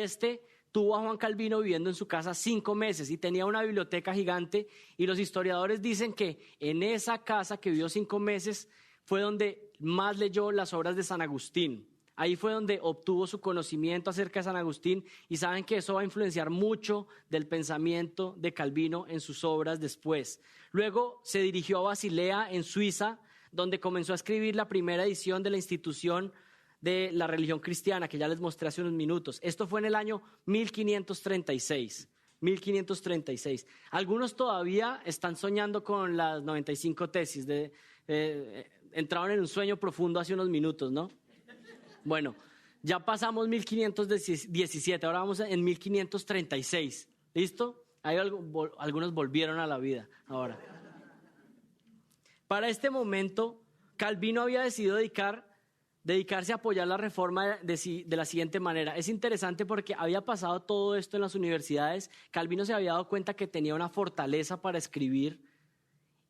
tuvo a Juan Calvino viviendo en su casa 5 meses y tenía una biblioteca gigante, y los historiadores dicen que en esa casa que vivió 5 meses fue donde más leyó las obras de San Agustín. Ahí fue donde obtuvo su conocimiento acerca de San Agustín, y saben que eso va a influenciar mucho del pensamiento de Calvino en sus obras después. Luego se dirigió a Basilea, en Suiza, donde comenzó a escribir la primera edición de la institución de la religión cristiana, que ya les mostré hace unos minutos. Esto fue en el año 1536. 1536. Algunos todavía están soñando con las 95 tesis. Entraron en un sueño profundo hace unos minutos, ¿no? Bueno, ya pasamos 1517, ahora vamos en 1536. ¿Listo? Algunos volvieron a la vida ahora. Para este momento, Calvino había decidido dedicarse a apoyar la reforma de la siguiente manera. Es interesante porque había pasado todo esto en las universidades. Calvino se había dado cuenta que tenía una fortaleza para escribir,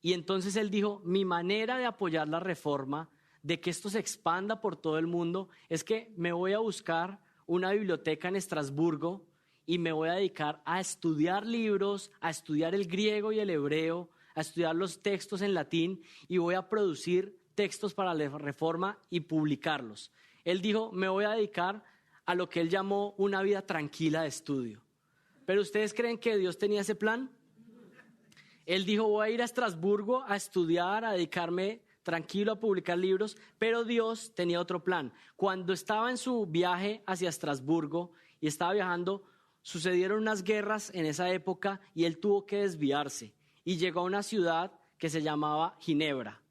y entonces él dijo, mi manera de apoyar la reforma, de que esto se expanda por todo el mundo, es que me voy a buscar una biblioteca en Estrasburgo y me voy a dedicar a estudiar libros, a estudiar el griego y el hebreo, a estudiar los textos en latín, y voy a producir textos para la reforma y publicarlos. Él dijo, me voy a dedicar a lo que él llamó una vida tranquila de estudio. ¿Pero ustedes creen que Dios tenía ese plan? Él dijo, voy a ir a Estrasburgo a estudiar, a dedicarme tranquilo a publicar libros, pero Dios tenía otro plan. Cuando estaba en su viaje hacia Estrasburgo y estaba viajando, sucedieron unas guerras en esa época y él tuvo que desviarse y llegó a una ciudad que se llamaba Ginebra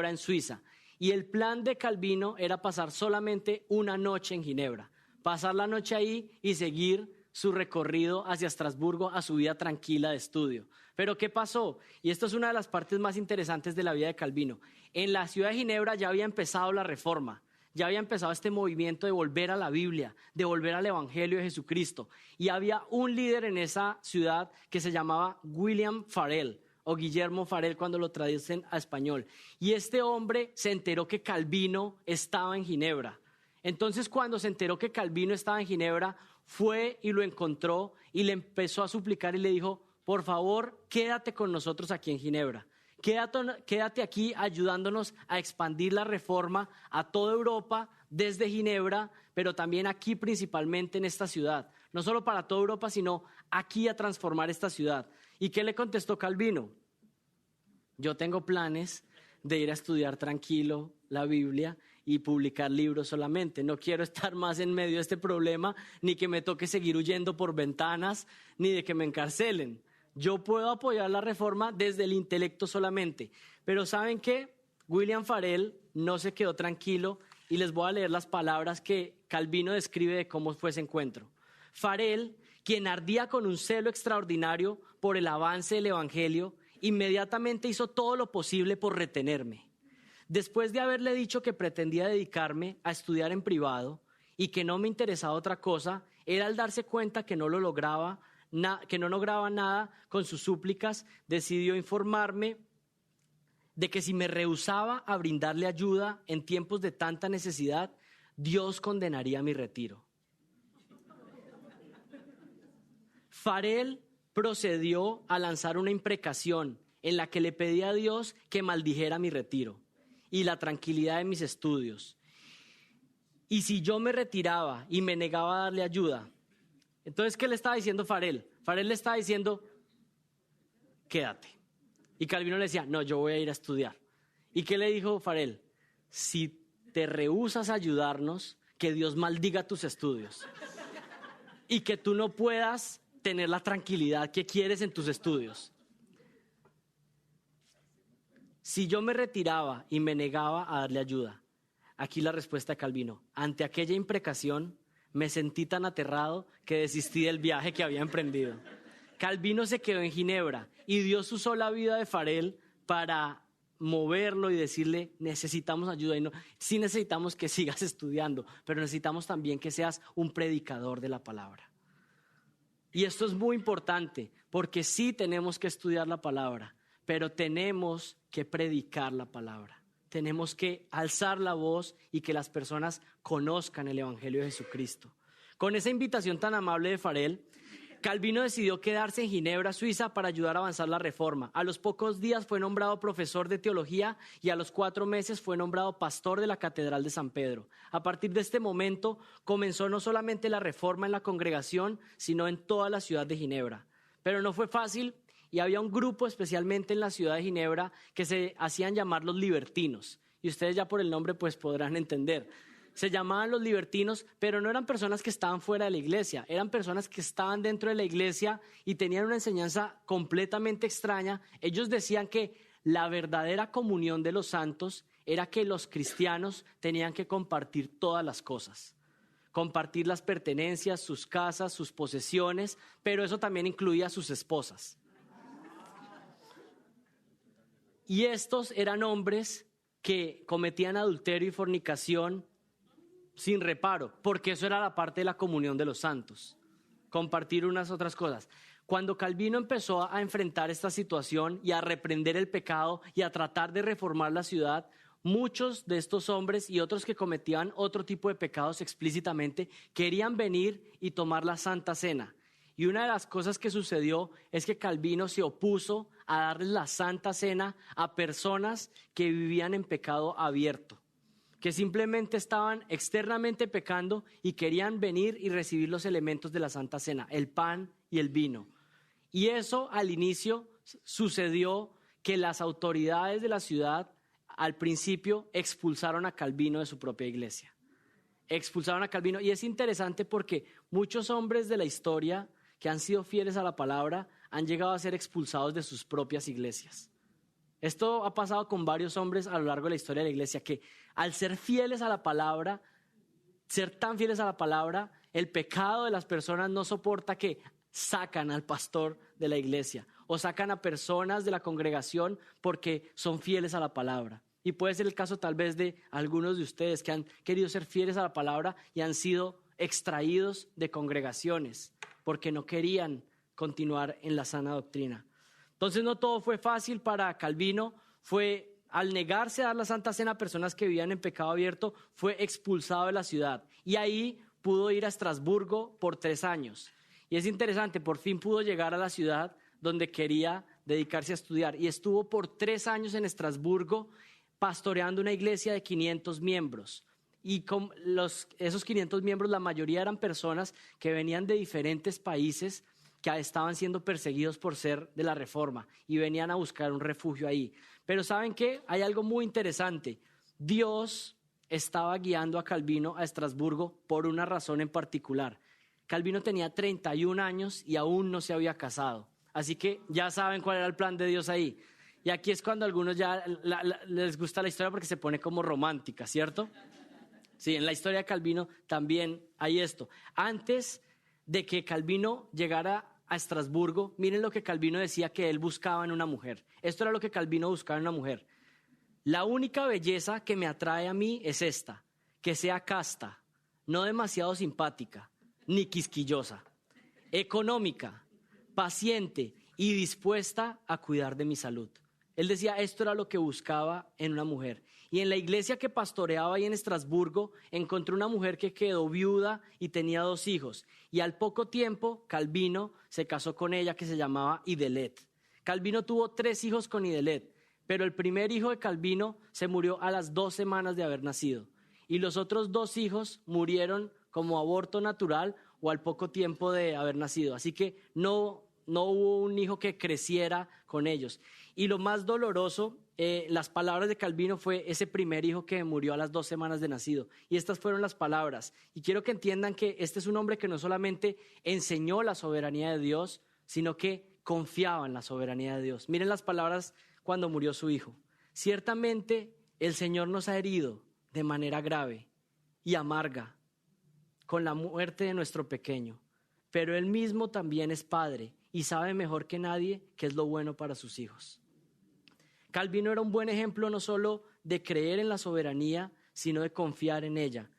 en Suiza. Y el plan de Calvino era pasar solamente una noche en Ginebra, pasar la noche ahí y seguir su recorrido hacia Estrasburgo, a su vida tranquila de estudio. Pero ¿qué pasó? Y esto es una de las partes más interesantes de la vida de Calvino. En la ciudad de Ginebra ya había empezado la reforma, ya había empezado este movimiento de volver a la Biblia, de volver al Evangelio de Jesucristo. Y había un líder en esa ciudad que se llamaba William Farel, o Guillermo Farel cuando lo traducen a español. Y este hombre se enteró que Calvino estaba en Ginebra. Entonces, cuando se enteró que Calvino estaba en Ginebra, fue y lo encontró y le empezó a suplicar y le dijo, por favor, quédate con nosotros aquí en Ginebra. Quédate aquí ayudándonos a expandir la reforma a toda Europa desde Ginebra, pero también aquí principalmente en esta ciudad. No solo para toda Europa, sino aquí a transformar esta ciudad. ¿Y qué le contestó Calvino? Yo tengo planes de ir a estudiar tranquilo la Biblia y publicar libros solamente. No quiero estar más en medio de este problema, ni que me toque seguir huyendo por ventanas, ni de que me encarcelen. Yo puedo apoyar la reforma desde el intelecto solamente. Pero ¿saben qué? William Farel no se quedó tranquilo, y les voy a leer las palabras que Calvino describe de cómo fue ese encuentro. Farel, quien ardía con un celo extraordinario por el avance del Evangelio, inmediatamente hizo todo lo posible por retenerme. Después de haberle dicho que pretendía dedicarme a estudiar en privado y que no me interesaba otra cosa, él, al darse cuenta que no lograba nada con sus súplicas, decidió informarme de que si me rehusaba a brindarle ayuda en tiempos de tanta necesidad, Dios condenaría mi retiro. Farel procedió a lanzar una imprecación en la que le pedía a Dios que maldijera mi retiro y la tranquilidad de mis estudios. Y si yo me retiraba y me negaba a darle ayuda, entonces, ¿qué le estaba diciendo Farel? Farel le estaba diciendo, quédate. Y Calvino le decía, no, yo voy a ir a estudiar. ¿Y qué le dijo Farel? Si te rehusas a ayudarnos, que Dios maldiga tus estudios y que tú no puedas tener la tranquilidad que quieres en tus estudios. Si yo me retiraba y me negaba a darle ayuda, aquí la respuesta de Calvino: ante aquella imprecación me sentí tan aterrado que desistí del viaje que había emprendido. Calvino se quedó en Ginebra y Dios usó la vida de Farel para moverlo y decirle: necesitamos ayuda. Y no, sí necesitamos que sigas estudiando, pero necesitamos también que seas un predicador de la palabra. Y esto es muy importante, porque sí tenemos que estudiar la palabra, pero tenemos que predicar la palabra. Tenemos que alzar la voz y que las personas conozcan el Evangelio de Jesucristo. Con esa invitación tan amable de Farel, Calvino decidió quedarse en Ginebra, Suiza, para ayudar a avanzar la reforma. A los pocos días fue nombrado profesor de teología y a los 4 meses fue nombrado pastor de la Catedral de San Pedro. A partir de este momento comenzó no solamente la reforma en la congregación, sino en toda la ciudad de Ginebra. Pero no fue fácil y había un grupo especialmente en la ciudad de Ginebra que se hacían llamar los libertinos. Y ustedes ya por el nombre pues podrán entender. Se llamaban los libertinos, pero no eran personas que estaban fuera de la iglesia, eran personas que estaban dentro de la iglesia y tenían una enseñanza completamente extraña. Ellos decían que la verdadera comunión de los santos era que los cristianos tenían que compartir todas las cosas, compartir las pertenencias, sus casas, sus posesiones, pero eso también incluía a sus esposas. Y estos eran hombres que cometían adulterio y fornicación sin reparo, porque eso era la parte de la comunión de los santos, compartir unas otras cosas. Cuando Calvino empezó a enfrentar esta situación y a reprender el pecado y a tratar de reformar la ciudad, muchos de estos hombres y otros que cometían otro tipo de pecados explícitamente querían venir y tomar la Santa Cena. Y una de las cosas que sucedió es que Calvino se opuso a darles la Santa Cena a personas que vivían en pecado abierto, que simplemente estaban externamente pecando y querían venir y recibir los elementos de la Santa Cena, el pan y el vino. Y eso al inicio sucedió que las autoridades de la ciudad al principio expulsaron a Calvino de su propia iglesia. Expulsaron a Calvino, y es interesante porque muchos hombres de la historia que han sido fieles a la palabra han llegado a ser expulsados de sus propias iglesias. Esto ha pasado con varios hombres a lo largo de la historia de la iglesia, que al ser fieles a la palabra, ser tan fieles a la palabra, el pecado de las personas no soporta que sacan al pastor de la iglesia o sacan a personas de la congregación porque son fieles a la palabra. Y puede ser el caso tal vez de algunos de ustedes que han querido ser fieles a la palabra y han sido extraídos de congregaciones porque no querían continuar en la sana doctrina. Entonces no todo fue fácil para Calvino. Fue al negarse a dar la Santa Cena a personas que vivían en pecado abierto, fue expulsado de la ciudad. Y ahí pudo ir a Estrasburgo por 3 años. Y es interesante, por fin pudo llegar a la ciudad donde quería dedicarse a estudiar. Y estuvo por 3 años en Estrasburgo pastoreando una iglesia de 500 miembros. Y con esos 500 miembros, la mayoría eran personas que venían de diferentes países que estaban siendo perseguidos por ser de la Reforma y venían a buscar un refugio ahí. Pero ¿saben qué? Hay algo muy interesante. Dios estaba guiando a Calvino a Estrasburgo por una razón en particular. Calvino tenía 31 años y aún no se había casado. Así que ya saben cuál era el plan de Dios ahí. Y aquí es cuando a algunos ya les gusta la historia porque se pone como romántica, ¿cierto? Sí, en la historia de Calvino también hay esto. Antes de que Calvino llegara a Estrasburgo, miren lo que Calvino decía que él buscaba en una mujer. Esto era lo que Calvino buscaba en una mujer. La única belleza que me atrae a mí es esta, que sea casta, no demasiado simpática, ni quisquillosa, económica, paciente y dispuesta a cuidar de mi salud. Él decía, esto era lo que buscaba en una mujer. Y en la iglesia que pastoreaba ahí en Estrasburgo, encontró una mujer que quedó viuda y tenía 2 hijos. Y al poco tiempo, Calvino se casó con ella, que se llamaba Idelette. Calvino tuvo 3 hijos con Idelette, pero el primer hijo de Calvino se murió a las 2 semanas de haber nacido. Y los otros 2 hijos murieron como aborto natural o al poco tiempo de haber nacido. Así que no no hubo un hijo que creciera con ellos. Y lo más doloroso, las palabras de Calvino fue ese primer hijo que murió a las 2 semanas de nacido. Y estas fueron las palabras. Y quiero que entiendan que este es un hombre que no solamente enseñó la soberanía de Dios, sino que confiaba en la soberanía de Dios. Miren las palabras cuando murió su hijo. Ciertamente el Señor nos ha herido de manera grave y amarga con la muerte de nuestro pequeño, pero Él mismo también es padre y sabe mejor que nadie qué es lo bueno para sus hijos. Calvino era un buen ejemplo no solo de creer en la soberanía, sino de confiar en ella.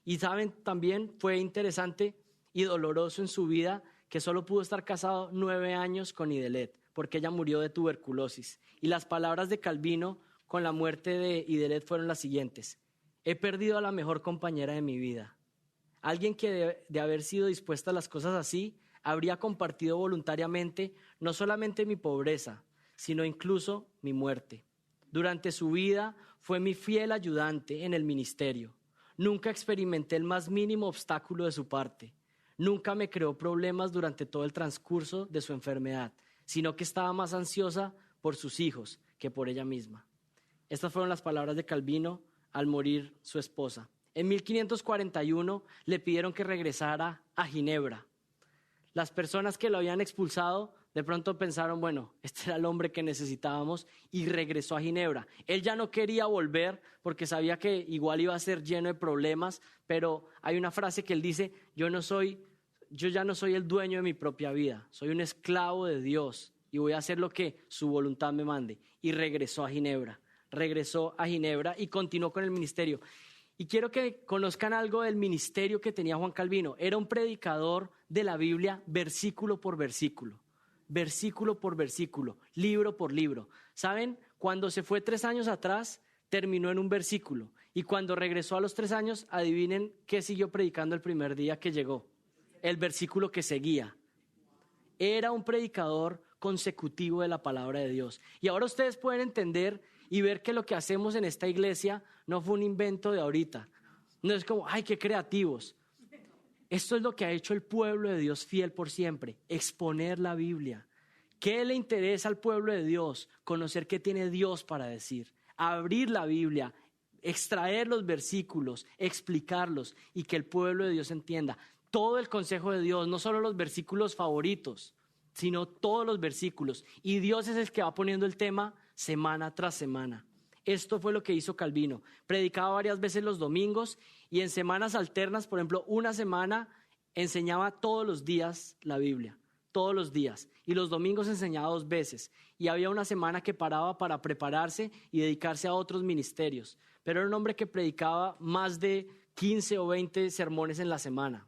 Y saben, también fue interesante y doloroso en su vida que solo pudo estar casado 9 años con Idelette, porque ella murió de tuberculosis. Y las palabras de Calvino con la muerte de Idelette fueron las siguientes: he perdido a la mejor compañera de mi vida. Alguien que de haber sido dispuesta a las cosas así, habría compartido voluntariamente no solamente mi pobreza, sino incluso mi muerte. Durante su vida fue mi fiel ayudante en el ministerio. Nunca experimenté el más mínimo obstáculo de su parte. Nunca me creó problemas durante todo el transcurso de su enfermedad, sino que estaba más ansiosa por sus hijos que por ella misma. Estas fueron las palabras de Calvino al morir su esposa. En 1541 le pidieron que regresara a Ginebra. Las personas que lo habían expulsado de pronto pensaron, bueno, este era el hombre que necesitábamos, y regresó a Ginebra. Él ya no quería volver porque sabía que igual iba a ser lleno de problemas, pero hay una frase que él dice: yo ya no soy el dueño de mi propia vida, soy un esclavo de Dios y voy a hacer lo que su voluntad me mande. Y regresó a Ginebra y continuó con el ministerio. Y quiero que conozcan algo del ministerio que tenía Juan Calvino. Era un predicador de la Biblia versículo por versículo, libro por libro. ¿Saben? Cuando se fue 3 años atrás, terminó en un versículo. Y cuando regresó a los 3 años, adivinen qué siguió predicando el primer día que llegó. El versículo que seguía. Era un predicador consecutivo de la palabra de Dios. Y ahora ustedes pueden entender y ver que lo que hacemos en esta iglesia no fue un invento de ahorita. No es como, ¡ay, qué creativos! Esto es lo que ha hecho el pueblo de Dios fiel por siempre: exponer la Biblia. ¿Qué le interesa al pueblo de Dios? Conocer qué tiene Dios para decir, abrir la Biblia, extraer los versículos, explicarlos y que el pueblo de Dios entienda todo el consejo de Dios, no solo los versículos favoritos, sino todos los versículos. Y Dios es el que va poniendo el tema semana tras semana. Esto fue lo que hizo Calvino. Predicaba varias veces los domingos y en semanas alternas, por ejemplo, una semana enseñaba todos los días la Biblia, todos los días. Y los domingos enseñaba 2 veces. Y había una semana que paraba para prepararse y dedicarse a otros ministerios. Pero era un hombre que predicaba más de 15 o 20 sermones en la semana.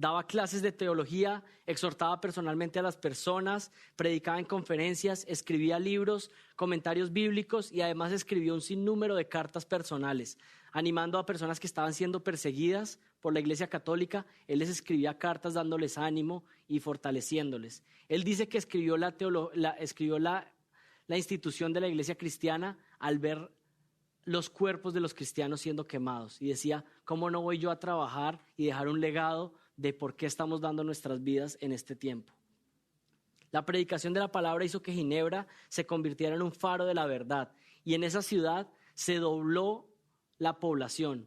Daba clases de teología, exhortaba personalmente a las personas, predicaba en conferencias, escribía libros, comentarios bíblicos y además escribió un sinnúmero de cartas personales, animando a personas que estaban siendo perseguidas por la Iglesia Católica. Él les escribía cartas dándoles ánimo y fortaleciéndoles. Él dice que escribió la institución de la Iglesia cristiana al ver los cuerpos de los cristianos siendo quemados y decía, ¿cómo no voy yo a trabajar y dejar un legado de por qué estamos dando nuestras vidas en este tiempo? La predicación de la palabra hizo que Ginebra se convirtiera en un faro de la verdad y en esa ciudad se dobló la población.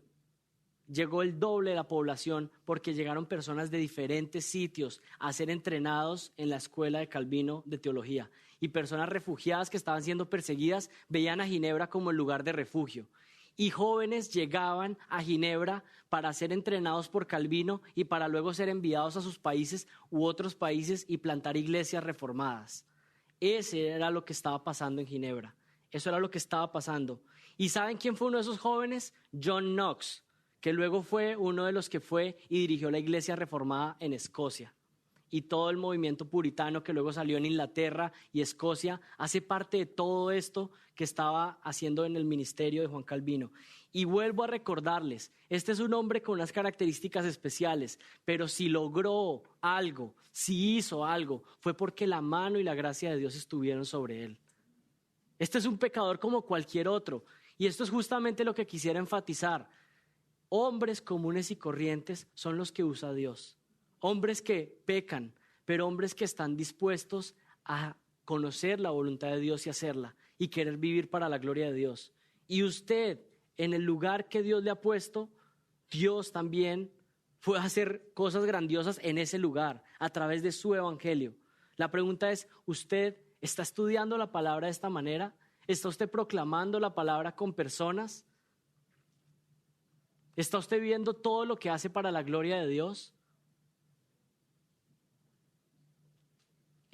Llegó el doble de la población porque llegaron personas de diferentes sitios a ser entrenados en la escuela de Calvino de teología. Y personas refugiadas que estaban siendo perseguidas veían a Ginebra como el lugar de refugio. Y jóvenes llegaban a Ginebra para ser entrenados por Calvino y para luego ser enviados a sus países u otros países y plantar iglesias reformadas. Ese era lo que estaba pasando en Ginebra. Eso era lo que estaba pasando. ¿Y saben quién fue uno de esos jóvenes? John Knox, que luego fue uno de los que fue y dirigió la iglesia reformada en Escocia. Y todo el movimiento puritano que luego salió en Inglaterra y Escocia hace parte de todo esto que estaba haciendo en el ministerio de Juan Calvino. Y vuelvo a recordarles, este es un hombre con unas características especiales, pero si logró algo, si hizo algo, fue porque la mano y la gracia de Dios estuvieron sobre él. Este es un pecador como cualquier otro, y esto es justamente lo que quisiera enfatizar. Hombres comunes y corrientes son los que usa Dios. Hombres que pecan, pero hombres que están dispuestos a conocer la voluntad de Dios y hacerla y querer vivir para la gloria de Dios. Y usted, en el lugar que Dios le ha puesto, Dios también puede hacer cosas grandiosas en ese lugar a través de su evangelio. La pregunta es, ¿usted está estudiando la palabra de esta manera? ¿Está usted proclamando la palabra con personas? ¿Está usted viendo todo lo que hace para la gloria de Dios?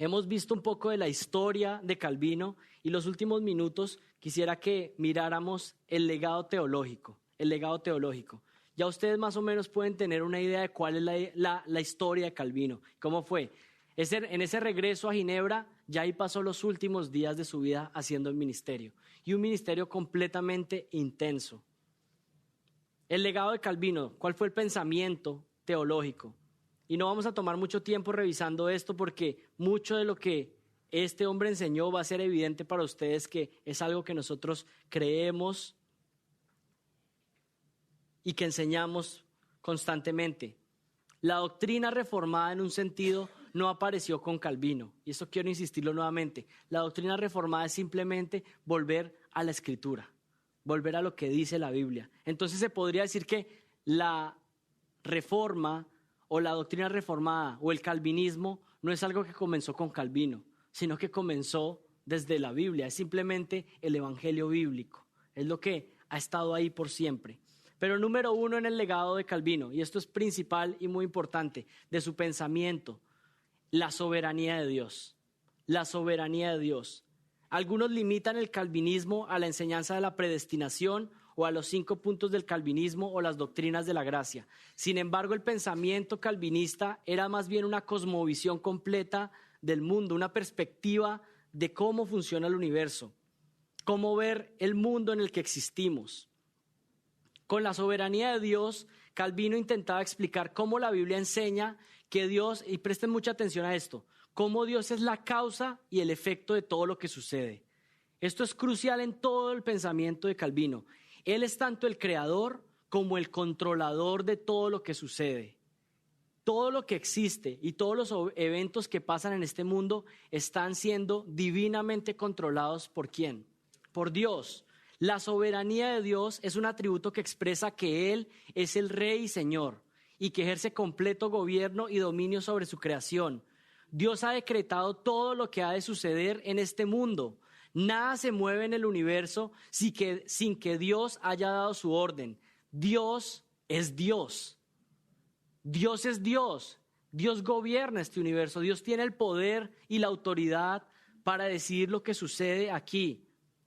Hemos visto un poco de la historia de Calvino y los últimos minutos quisiera que miráramos el legado teológico. Ya ustedes más o menos pueden tener una idea de cuál es la historia de Calvino. ¿Cómo fue? En ese regreso a Ginebra, ya ahí pasó los últimos días de su vida haciendo el ministerio. Y un ministerio completamente intenso. El legado de Calvino, ¿cuál fue el pensamiento teológico? Y no vamos a tomar mucho tiempo revisando esto porque mucho de lo que este hombre enseñó va a ser evidente para ustedes que es algo que nosotros creemos y que enseñamos constantemente. La doctrina reformada en un sentido no apareció con Calvino. Y esto quiero insistirlo nuevamente. La doctrina reformada es simplemente volver a la Escritura, volver a lo que dice la Biblia. Entonces se podría decir que la reforma o la doctrina reformada o el calvinismo no es algo que comenzó con Calvino, sino que comenzó desde la Biblia. Es simplemente el evangelio bíblico. Es lo que ha estado ahí por siempre. Pero número uno en el legado de Calvino, y esto es principal y muy importante, de su pensamiento, la soberanía de Dios. La soberanía de Dios. Algunos limitan el calvinismo a la enseñanza de la predestinación o a los 5 puntos del calvinismo o las doctrinas de la gracia. Sin embargo, el pensamiento calvinista era más bien una cosmovisión completa del mundo, una perspectiva de cómo funciona el universo, cómo ver el mundo en el que existimos. Con la soberanía de Dios, Calvino intentaba explicar cómo la Biblia enseña que Dios, y presten mucha atención a esto, cómo Dios es la causa y el efecto de todo lo que sucede. Esto es crucial en todo el pensamiento de Calvino. Él es tanto el creador como el controlador de todo lo que sucede. Todo lo que existe y todos los eventos que pasan en este mundo están siendo divinamente controlados ¿por quién? Por Dios. La soberanía de Dios es un atributo que expresa que Él es el Rey y Señor y que ejerce completo gobierno y dominio sobre su creación. Dios ha decretado todo lo que ha de suceder en este mundo. Nada se mueve en el universo sin que Dios haya dado su orden. Dios es Dios. Dios es Dios. Dios gobierna este universo. Dios tiene el poder y la autoridad para decidir lo que sucede aquí.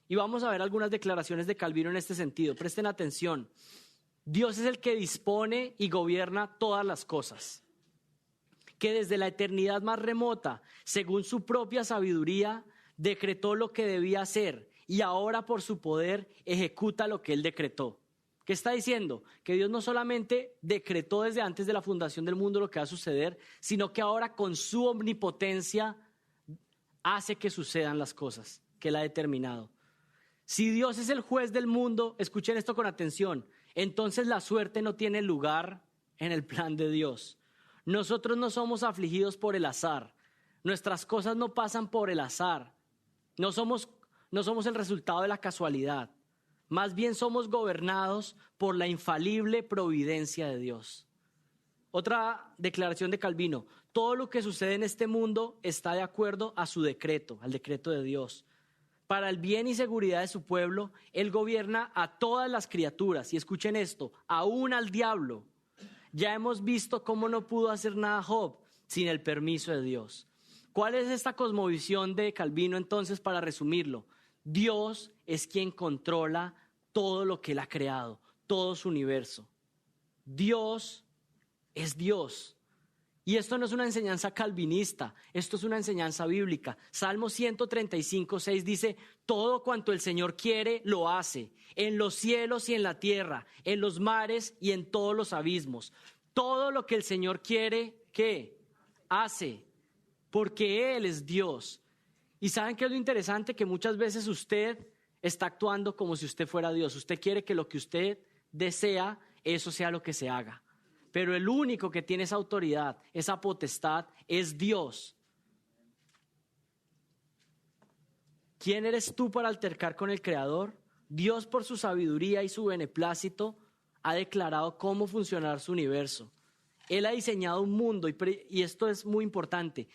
Y vamos a ver algunas declaraciones de Calvino en este sentido. Presten atención. Dios es el que dispone y gobierna todas las cosas, que desde la eternidad más remota, según su propia sabiduría, decretó lo que debía hacer y ahora por su poder ejecuta lo que Él decretó. ¿Qué está diciendo? Que Dios no solamente decretó desde antes de la fundación del mundo lo que va a suceder, sino que ahora con su omnipotencia hace que sucedan las cosas que Él ha determinado. Si Dios es el juez del mundo, escuchen esto con atención, entonces la suerte no tiene lugar en el plan de Dios. Nosotros no somos afligidos por el azar. Nuestras cosas no pasan por el azar. No somos el resultado de la casualidad. Más bien somos gobernados por la infalible providencia de Dios. Otra declaración de Calvino. Todo lo que sucede en este mundo está de acuerdo a su decreto, al decreto de Dios. Para el bien y seguridad de su pueblo, Él gobierna a todas las criaturas. Y escuchen esto, aún al diablo. Ya hemos visto cómo no pudo hacer nada Job sin el permiso de Dios. ¿Cuál es esta cosmovisión de Calvino entonces para resumirlo? Dios es quien controla todo lo que Él ha creado, todo su universo. Dios es Dios. Y esto no es una enseñanza calvinista, esto es una enseñanza bíblica. Salmo 135:6 dice, todo cuanto el Señor quiere, lo hace, en los cielos y en la tierra, en los mares y en todos los abismos. Todo lo que el Señor quiere, ¿qué? Hace, porque Él es Dios. ¿Y saben qué es lo interesante? Que muchas veces usted está actuando como si usted fuera Dios. Usted quiere que lo que usted desea, eso sea lo que se haga. pero el único que tiene esa autoridad, esa potestad, es Dios. ¿Quién eres tú para altercar con el Creador? Dios, por su sabiduría y su beneplácito, ha declarado cómo funcionará su universo. Él ha diseñado un mundo, y esto es muy importante,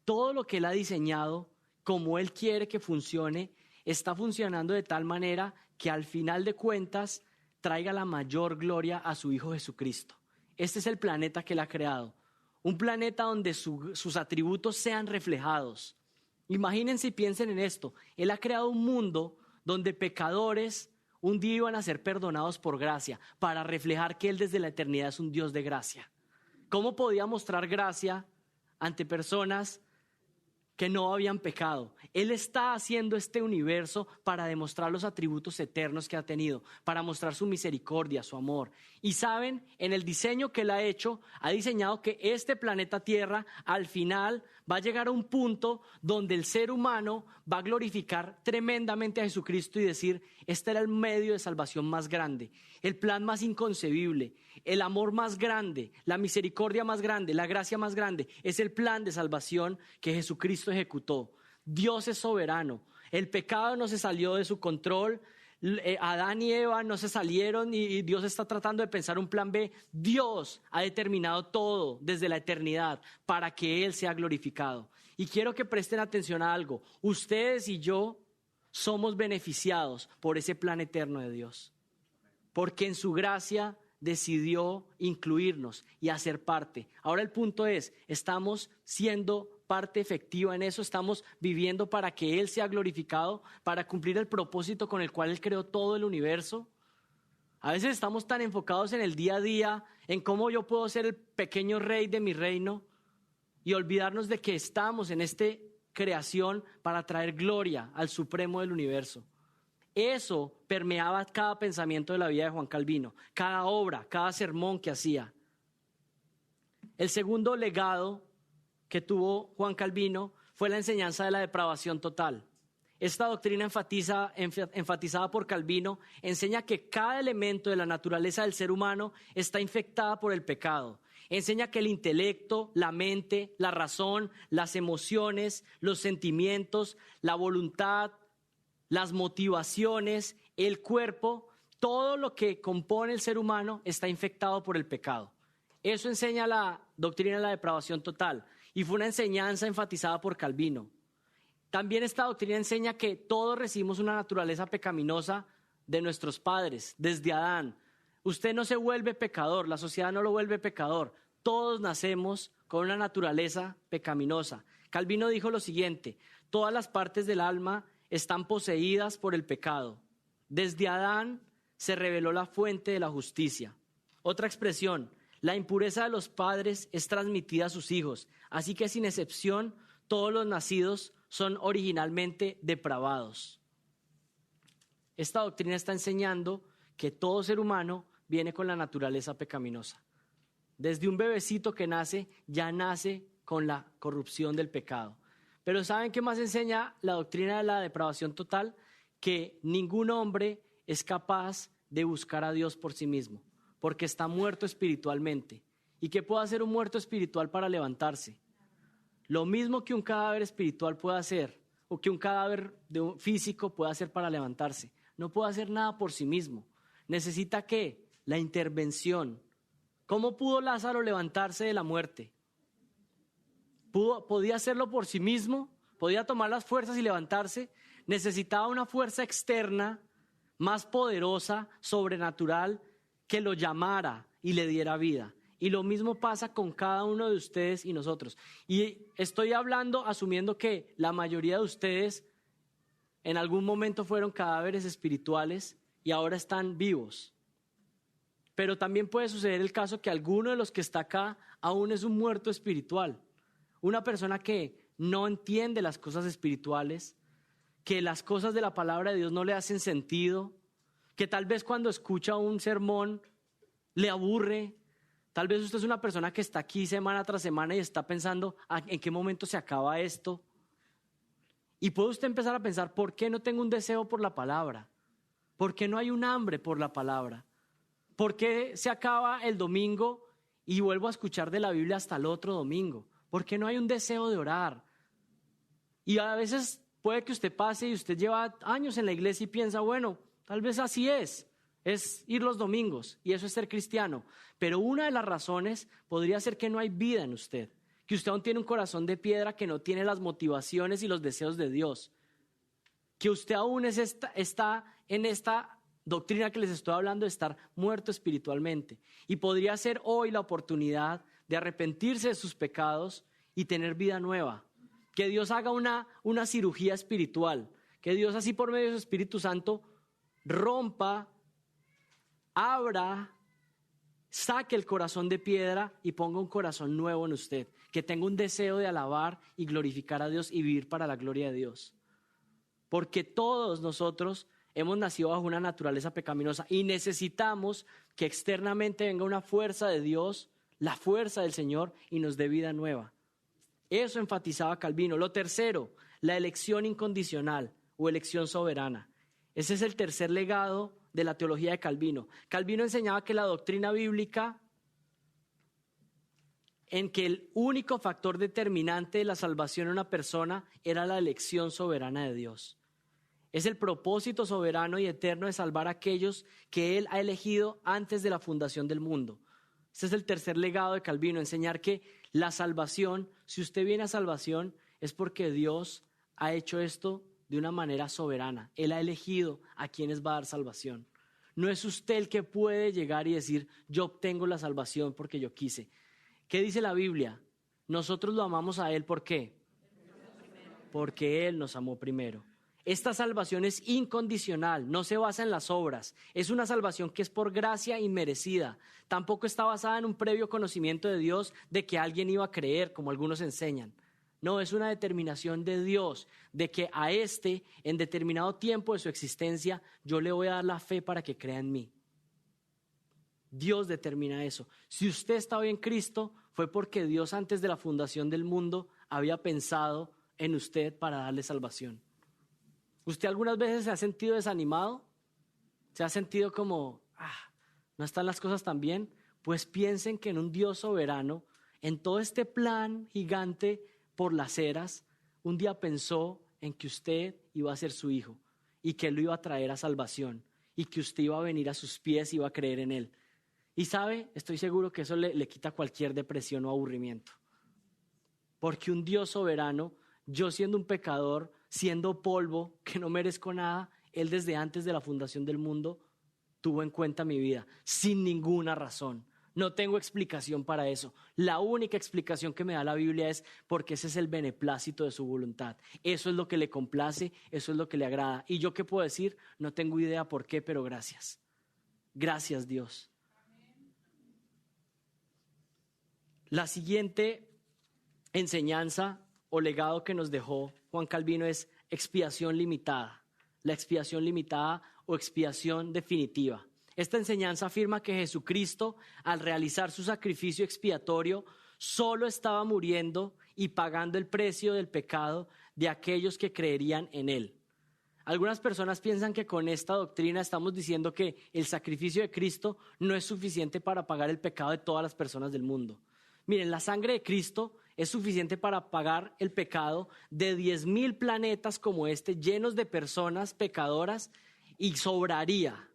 todo lo que Él ha diseñado, como Él quiere que funcione, está funcionando de tal manera que al final de cuentas traiga la mayor gloria a su Hijo Jesucristo. Este es el planeta que Él ha creado, un planeta donde sus atributos sean reflejados. Imagínense y piensen en esto, Él ha creado un mundo donde pecadores un día iban a ser perdonados por gracia, para reflejar que Él desde la eternidad es un Dios de gracia. ¿Cómo podía mostrar gracia ante personas que no habían pecado? Él está haciendo este universo para demostrar los atributos eternos que ha tenido, para mostrar su misericordia, su amor. Y saben, en el diseño que Él ha hecho, ha diseñado que este planeta Tierra al final va a llegar a un punto donde el ser humano va a glorificar tremendamente a Jesucristo y decir, este era el medio de salvación más grande, el plan más inconcebible, el amor más grande, la misericordia más grande, la gracia más grande, es el plan de salvación que Jesucristo ejecutó. Dios es soberano, el pecado no se salió de su control, Adán y Eva no se salieron y Dios está tratando de pensar un plan B. Dios ha determinado todo desde la eternidad para que Él sea glorificado. Y quiero que presten atención a algo. Ustedes y yo somos beneficiados por ese plan eterno de Dios, porque en su gracia decidió incluirnos y hacer parte. Ahora el punto es, ¿estamos siendo parte efectiva en eso? ¿Estamos viviendo para que Él sea glorificado, para cumplir el propósito con el cual Él creó todo el universo? A veces estamos tan enfocados en el día a día, en cómo yo puedo ser el pequeño rey de mi reino y olvidarnos de que estamos en esta creación para traer gloria al supremo del universo. Eso permeaba cada pensamiento de la vida de Juan Calvino, cada obra, cada sermón que hacía. El segundo legado que tuvo Juan Calvino fue la enseñanza de la depravación total. Esta doctrina enfatizada por Calvino enseña que cada elemento de la naturaleza del ser humano está infectada por el pecado. Enseña que el intelecto, la mente, la razón, las emociones, los sentimientos, la voluntad, las motivaciones, el cuerpo, todo lo que compone el ser humano está infectado por el pecado. Eso enseña la doctrina de la depravación total y fue una enseñanza enfatizada por Calvino. También esta doctrina enseña que todos recibimos una naturaleza pecaminosa de nuestros padres, desde Adán. Usted no se vuelve pecador, la sociedad no lo vuelve pecador. Todos nacemos con una naturaleza pecaminosa. Calvino dijo lo siguiente: todas las partes del alma están poseídas por el pecado. Desde Adán se reveló la fuente de la justicia. Otra expresión: la impureza de los padres es transmitida a sus hijos, así que sin excepción todos los nacidos son originalmente depravados. Esta doctrina está enseñando que todo ser humano viene con la naturaleza pecaminosa. Desde un bebecito que nace, ya nace con la corrupción del pecado. Pero ¿saben qué más enseña la doctrina de la depravación total? Que ningún hombre es capaz de buscar a Dios por sí mismo, porque está muerto espiritualmente. ¿Y qué puede hacer un muerto espiritual para levantarse? Lo mismo que un cadáver espiritual puede hacer, o que un cadáver físico puede hacer para levantarse. No puede hacer nada por sí mismo. ¿Necesita qué? La intervención. ¿Cómo pudo Lázaro levantarse de la muerte? ¿Podía hacerlo por sí mismo? ¿Podía tomar las fuerzas y levantarse? Necesitaba una fuerza externa, más poderosa, sobrenatural, que lo llamara y le diera vida. Y lo mismo pasa con cada uno de ustedes y nosotros. Y estoy hablando asumiendo que la mayoría de ustedes en algún momento fueron cadáveres espirituales y ahora están vivos. Pero también puede suceder el caso que alguno de los que está acá aún es un muerto espiritual. Una persona que no entiende las cosas espirituales, que las cosas de la palabra de Dios no le hacen sentido, que tal vez cuando escucha un sermón le aburre. Tal vez usted es una persona que está aquí semana tras semana y está pensando en qué momento se acaba esto. Y puede usted empezar a pensar, ¿por qué no tengo un deseo por la palabra? ¿Por qué no hay un hambre por la palabra? ¿Por qué se acaba el domingo y vuelvo a escuchar de la Biblia hasta el otro domingo? ¿Por qué no hay un deseo de orar? Y a veces puede que usted pase y usted lleva años en la iglesia y piensa, bueno, tal vez así es ir los domingos y eso es ser cristiano. Pero una de las razones podría ser que no hay vida en usted, que usted aún tiene un corazón de piedra, que no tiene las motivaciones y los deseos de Dios, que usted aún está en esta doctrina que les estoy hablando de estar muerto espiritualmente. Y podría ser hoy la oportunidad de arrepentirse de sus pecados y tener vida nueva. Que Dios haga una cirugía espiritual, que Dios así por medio de su Espíritu Santo rompa, abra, saque el corazón de piedra y ponga un corazón nuevo en usted, que tenga un deseo de alabar y glorificar a Dios y vivir para la gloria de Dios. Porque todos nosotros hemos nacido bajo una naturaleza pecaminosa y necesitamos que externamente venga una fuerza de Dios, la fuerza del Señor, y nos dé vida nueva. Eso enfatizaba Calvino. Lo tercero, la elección incondicional o elección soberana. Ese es el tercer legado de la teología de Calvino. Calvino enseñaba que la doctrina bíblica, en que el único factor determinante de la salvación de una persona era la elección soberana de Dios. Es el propósito soberano y eterno de salvar a aquellos que Él ha elegido antes de la fundación del mundo. Este es el tercer legado de Calvino, enseñar que la salvación, si usted viene a salvación, es porque Dios ha hecho esto de una manera soberana. Él ha elegido a quienes va a dar salvación. No es usted el que puede llegar y decir, yo obtengo la salvación porque yo quise. ¿Qué dice la Biblia? Nosotros lo amamos a Él, ¿por qué? Porque Él nos amó primero. Esta salvación es incondicional, no se basa en las obras. Es una salvación que es por gracia inmerecida. Tampoco está basada en un previo conocimiento de Dios de que alguien iba a creer, como algunos enseñan. No, es una determinación de Dios, de que a en determinado tiempo de su existencia, yo le voy a dar la fe para que crea en mí. Dios determina eso. Si usted está hoy en Cristo, fue porque Dios antes de la fundación del mundo había pensado en usted para darle salvación. ¿Usted algunas veces se ha sentido desanimado? ¿Se ha sentido como, no están las cosas tan bien? Pues piensen que en un Dios soberano, en todo este plan gigante por las eras, un día pensó en que usted iba a ser su hijo y que Él lo iba a traer a salvación y que usted iba a venir a sus pies y iba a creer en Él. Y sabe, estoy seguro que eso le quita cualquier depresión o aburrimiento. Porque un Dios soberano, yo siendo un pecador, siendo polvo, que no merezco nada, Él desde antes de la fundación del mundo tuvo en cuenta mi vida, sin ninguna razón. No tengo explicación para eso. La única explicación que me da la Biblia es porque ese es el beneplácito de su voluntad. Eso es lo que le complace, eso es lo que le agrada. ¿Y yo qué puedo decir? No tengo idea por qué, pero gracias. Gracias, Dios. La siguiente enseñanza o legado que nos dejó Juan Calvino es expiación limitada. La expiación limitada o expiación definitiva. Esta enseñanza afirma que Jesucristo, al realizar su sacrificio expiatorio, solo estaba muriendo y pagando el precio del pecado de aquellos que creerían en Él. Algunas personas piensan que con esta doctrina estamos diciendo que el sacrificio de Cristo no es suficiente para pagar el pecado de todas las personas del mundo. Miren, la sangre de Cristo es suficiente para pagar el pecado de 10,000 planetas como este, llenos de personas pecadoras, y sobraría,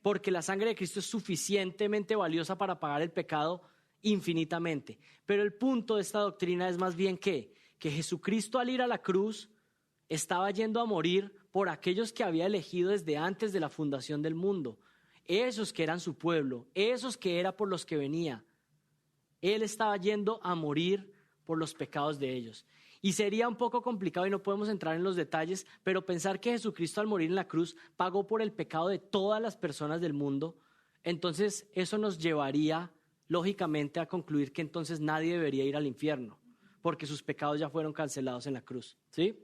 porque la sangre de Cristo es suficientemente valiosa para pagar el pecado infinitamente. Pero el punto de esta doctrina es más bien que Jesucristo al ir a la cruz estaba yendo a morir por aquellos que había elegido desde antes de la fundación del mundo, esos que eran su pueblo, esos que era por los que venía. Él estaba yendo a morir por los pecados de ellos. Y sería un poco complicado y no podemos entrar en los detalles, pero pensar que Jesucristo al morir en la cruz pagó por el pecado de todas las personas del mundo, entonces eso nos llevaría lógicamente a concluir que entonces nadie debería ir al infierno, porque sus pecados ya fueron cancelados en la cruz, ¿sí?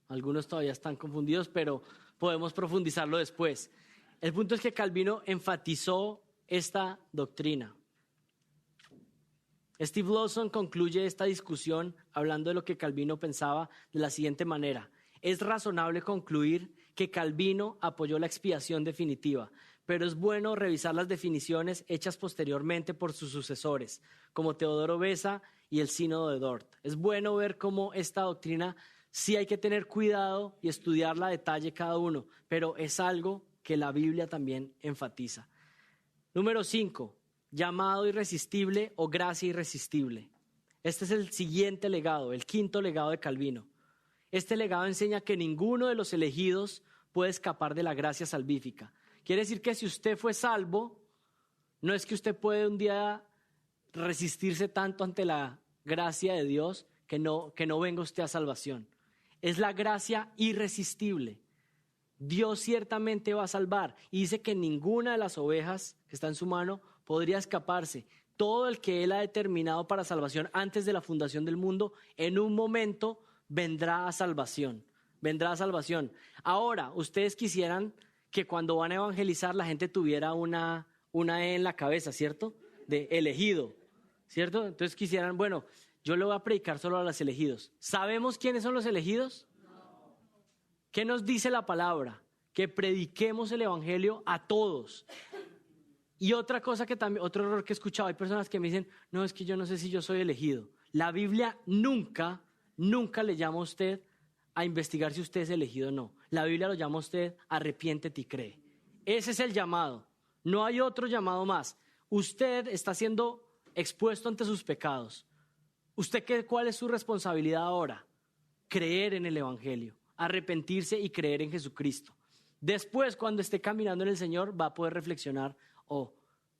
Algunos todavía están confundidos, pero podemos profundizarlo después. El punto es que Calvino enfatizó esta doctrina. Steve Lawson concluye esta discusión hablando de lo que Calvino pensaba de la siguiente manera. Es razonable concluir que Calvino apoyó la expiación definitiva, pero es bueno revisar las definiciones hechas posteriormente por sus sucesores, como Teodoro Beza y el Sínodo de Dort. Es bueno ver cómo esta doctrina sí hay que tener cuidado y estudiarla a detalle cada uno, pero es algo que la Biblia también enfatiza. Número 5, llamado irresistible o gracia irresistible. Este es el siguiente legado, el quinto legado de Calvino. Este legado enseña que ninguno de los elegidos puede escapar de la gracia salvífica. Quiere decir que si usted fue salvo, no es que usted puede un día resistirse tanto ante la gracia de Dios que no venga usted a salvación. Es la gracia irresistible. Dios ciertamente va a salvar y dice que ninguna de las ovejas que está en su mano podría escaparse. Todo el que Él ha determinado para salvación antes de la fundación del mundo, en un momento vendrá a salvación. Vendrá a salvación. Ahora, ustedes quisieran que cuando van a evangelizar la gente tuviera una E en la cabeza, ¿cierto? De elegido, ¿cierto? Entonces quisieran, bueno, yo le voy a predicar solo a los elegidos. ¿Sabemos quiénes son los elegidos? No. ¿Qué nos dice la palabra? Que prediquemos el evangelio a todos. Y otra cosa que también, otro error que he escuchado, hay personas que me dicen, no, es que yo no sé si yo soy elegido. La Biblia nunca le llama a usted a investigar si usted es elegido o no. La Biblia lo llama a usted, arrepiéntete y cree. Ese es el llamado. No hay otro llamado más. Usted está siendo expuesto ante sus pecados. ¿Cuál es su responsabilidad ahora? Creer en el evangelio, arrepentirse y creer en Jesucristo. Después, cuando esté caminando en el Señor, va a poder reflexionar,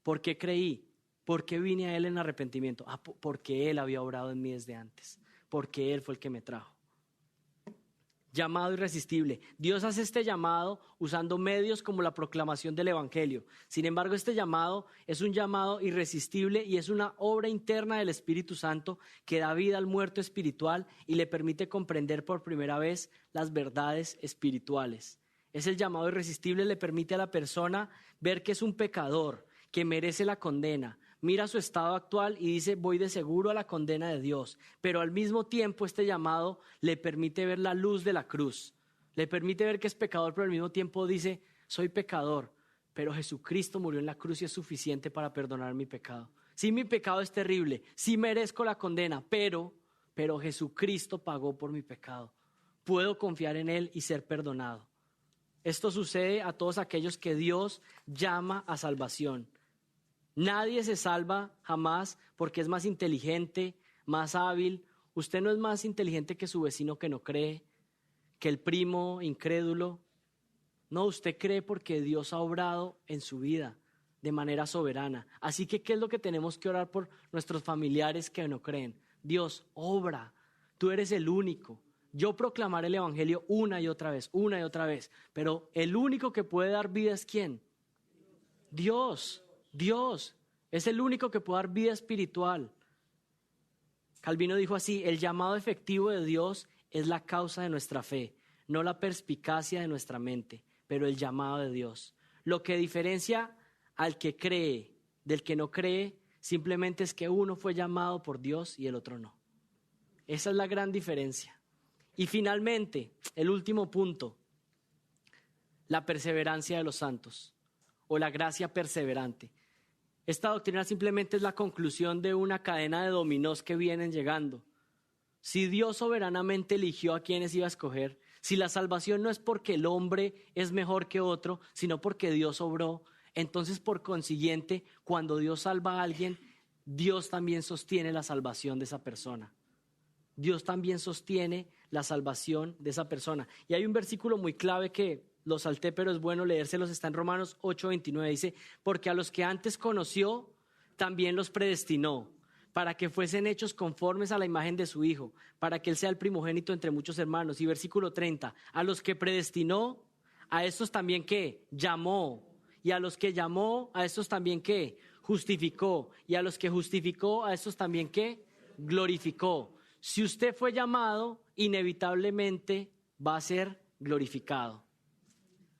¿por qué creí? ¿Por qué vine a Él en arrepentimiento? Porque Él había obrado en mí desde antes, porque Él fue el que me trajo. Llamado irresistible. Dios hace este llamado usando medios como la proclamación del evangelio. Sin embargo, este llamado es un llamado irresistible y es una obra interna del Espíritu Santo que da vida al muerto espiritual y le permite comprender por primera vez las verdades espirituales. Es el llamado irresistible, le permite a la persona ver que es un pecador, que merece la condena. Mira su estado actual y dice, voy de seguro a la condena de Dios. Pero al mismo tiempo este llamado le permite ver la luz de la cruz. Le permite ver que es pecador, pero al mismo tiempo dice, soy pecador, pero Jesucristo murió en la cruz y es suficiente para perdonar mi pecado. Sí, mi pecado es terrible, sí merezco la condena, pero Jesucristo pagó por mi pecado. Puedo confiar en Él y ser perdonado. Esto sucede a todos aquellos que Dios llama a salvación. Nadie se salva jamás porque es más inteligente, más hábil. Usted no es más inteligente que su vecino que no cree, que el primo incrédulo. No, usted cree porque Dios ha obrado en su vida de manera soberana. Así que, ¿qué es lo que tenemos que orar por nuestros familiares que no creen? Dios, obra. Tú eres el único. Yo proclamaré el evangelio una y otra vez, pero el único que puede dar vida es ¿quién? Dios es el único que puede dar vida espiritual. Calvino dijo así, el llamado efectivo de Dios es la causa de nuestra fe, no la perspicacia de nuestra mente, pero el llamado de Dios. Lo que diferencia al que cree del que no cree simplemente es que uno fue llamado por Dios y el otro no. Esa es la gran diferencia. Y finalmente, el último punto, la perseverancia de los santos o la gracia perseverante. Esta doctrina simplemente es la conclusión de una cadena de dominós que vienen llegando. Si Dios soberanamente eligió a quienes iba a escoger, si la salvación no es porque el hombre es mejor que otro, sino porque Dios obró, entonces por consiguiente, cuando Dios salva a alguien, Dios también sostiene la salvación de esa persona. Dios también sostiene la salvación de esa persona. Y hay un versículo muy clave que lo salté, pero es bueno leérselos, está en Romanos 8:29, dice, porque a los que antes conoció, también los predestinó, para que fuesen hechos conformes a la imagen de su Hijo, para que Él sea el primogénito entre muchos hermanos. Y versículo 30, a los que predestinó, a estos también, ¿qué? Llamó. Y a los que llamó, a estos también, ¿qué? Justificó. Y a los que justificó, a estos también, ¿qué? Glorificó. Si usted fue llamado, inevitablemente va a ser glorificado.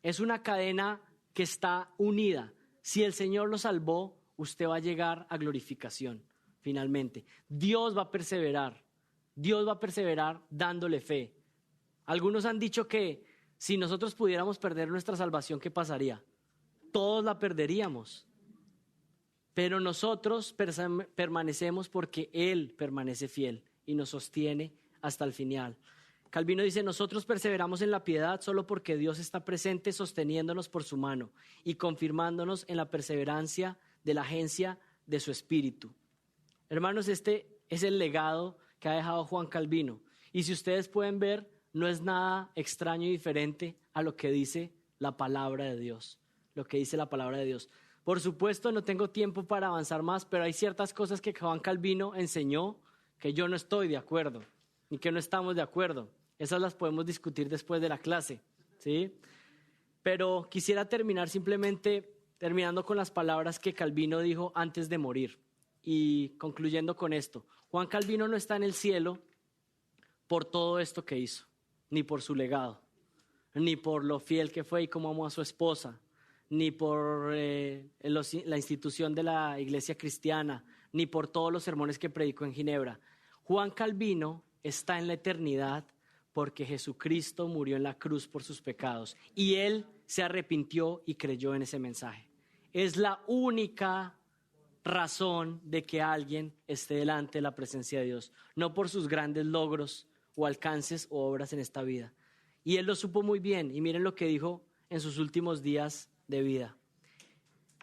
Es una cadena que está unida. Si el Señor lo salvó, usted va a llegar a glorificación, finalmente. Dios va a perseverar dándole fe. Algunos han dicho que si nosotros pudiéramos perder nuestra salvación, ¿qué pasaría? todos la perderíamos. Pero nosotros permanecemos porque Él permanece fiel y nos sostiene hasta el final. Calvino dice, nosotros perseveramos en la piedad solo porque Dios está presente sosteniéndonos por su mano y confirmándonos en la perseverancia de la agencia de su espíritu. Hermanos, este es el legado que ha dejado Juan Calvino. Y si ustedes pueden ver, no es nada extraño y diferente a lo que dice la palabra de Dios. Lo que dice la palabra de Dios. Por supuesto, no tengo tiempo para avanzar más, pero hay ciertas cosas que Juan Calvino enseñó que yo no estoy de acuerdo y que no estamos de acuerdo. Esas las podemos discutir después de la clase, ¿sí? Pero quisiera terminar terminando con las palabras que Calvino dijo antes de morir y concluyendo con esto. Juan Calvino no está en el cielo por todo esto que hizo, ni por su legado, ni por lo fiel que fue y cómo amó a su esposa, ni por la institución de la iglesia cristiana, ni por todos los sermones que predicó en Ginebra. Juan Calvino está en la eternidad porque Jesucristo murió en la cruz por sus pecados y Él se arrepintió y creyó en ese mensaje. Es la única razón de que alguien esté delante de la presencia de Dios, no por sus grandes logros o alcances o obras en esta vida. Y Él lo supo muy bien y miren lo que dijo en sus últimos días de vida.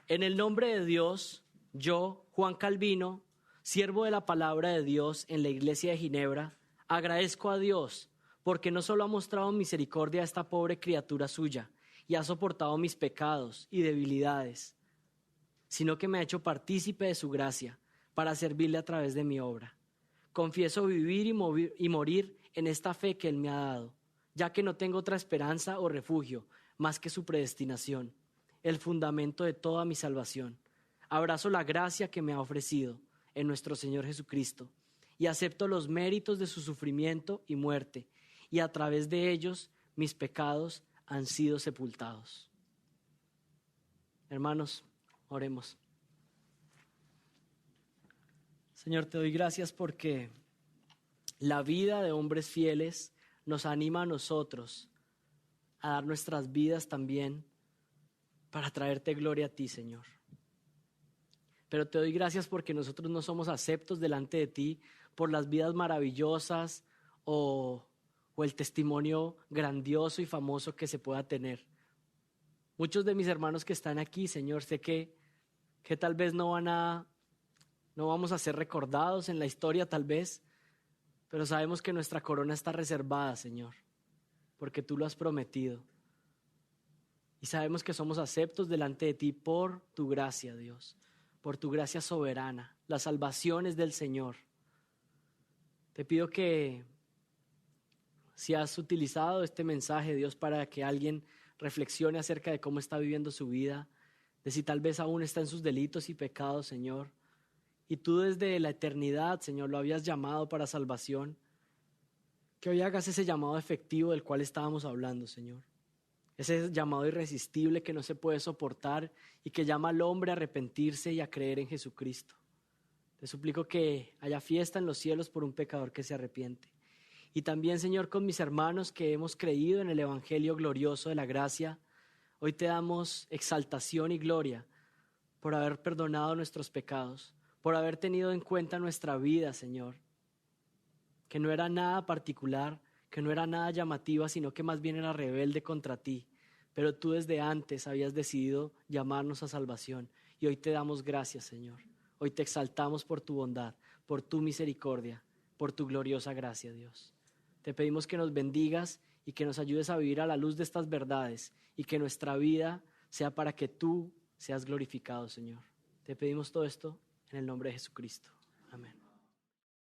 En el nombre de Dios, yo, Juan Calvino, siervo de la palabra de Dios en la iglesia de Ginebra, agradezco a Dios porque no solo ha mostrado misericordia a esta pobre criatura suya y ha soportado mis pecados y debilidades, sino que me ha hecho partícipe de su gracia para servirle a través de mi obra. Confieso vivir y morir en esta fe que Él me ha dado, ya que no tengo otra esperanza o refugio más que su predestinación, el fundamento de toda mi salvación. Abrazo la gracia que me ha ofrecido en nuestro Señor Jesucristo y acepto los méritos de su sufrimiento y muerte, y a través de ellos mis pecados han sido sepultados. Hermanos, oremos. Señor, te doy gracias porque la vida de hombres fieles nos anima a nosotros a dar nuestras vidas también para traerte gloria a ti, Señor. Pero te doy gracias porque nosotros no somos aceptos delante de ti por las vidas maravillosas o el testimonio grandioso y famoso que se pueda tener. Muchos de mis hermanos que están aquí, Señor, sé que tal vez no vamos a ser recordados en la historia, tal vez, pero sabemos que nuestra corona está reservada, Señor, porque tú lo has prometido. Y sabemos que somos aceptos delante de ti por tu gracia, Dios, por tu gracia soberana. La salvación es del Señor. Te pido que si has utilizado este mensaje, Dios, para que alguien reflexione acerca de cómo está viviendo su vida, de si tal vez aún está en sus delitos y pecados, Señor, y tú desde la eternidad, Señor, lo habías llamado para salvación, que hoy hagas ese llamado efectivo del cual estábamos hablando, Señor. Ese llamado irresistible que no se puede soportar y que llama al hombre a arrepentirse y a creer en Jesucristo. Te suplico que haya fiesta en los cielos por un pecador que se arrepiente. Y también, Señor, con mis hermanos que hemos creído en el Evangelio glorioso de la gracia, hoy te damos exaltación y gloria por haber perdonado nuestros pecados, por haber tenido en cuenta nuestra vida, Señor, que no era nada particular, que no era nada llamativa, sino que más bien era rebelde contra ti. Pero tú desde antes habías decidido llamarnos a salvación y hoy te damos gracias, Señor. Hoy te exaltamos por tu bondad, por tu misericordia, por tu gloriosa gracia, Dios. Te pedimos que nos bendigas y que nos ayudes a vivir a la luz de estas verdades y que nuestra vida sea para que tú seas glorificado, Señor. Te pedimos todo esto en el nombre de Jesucristo. Amén.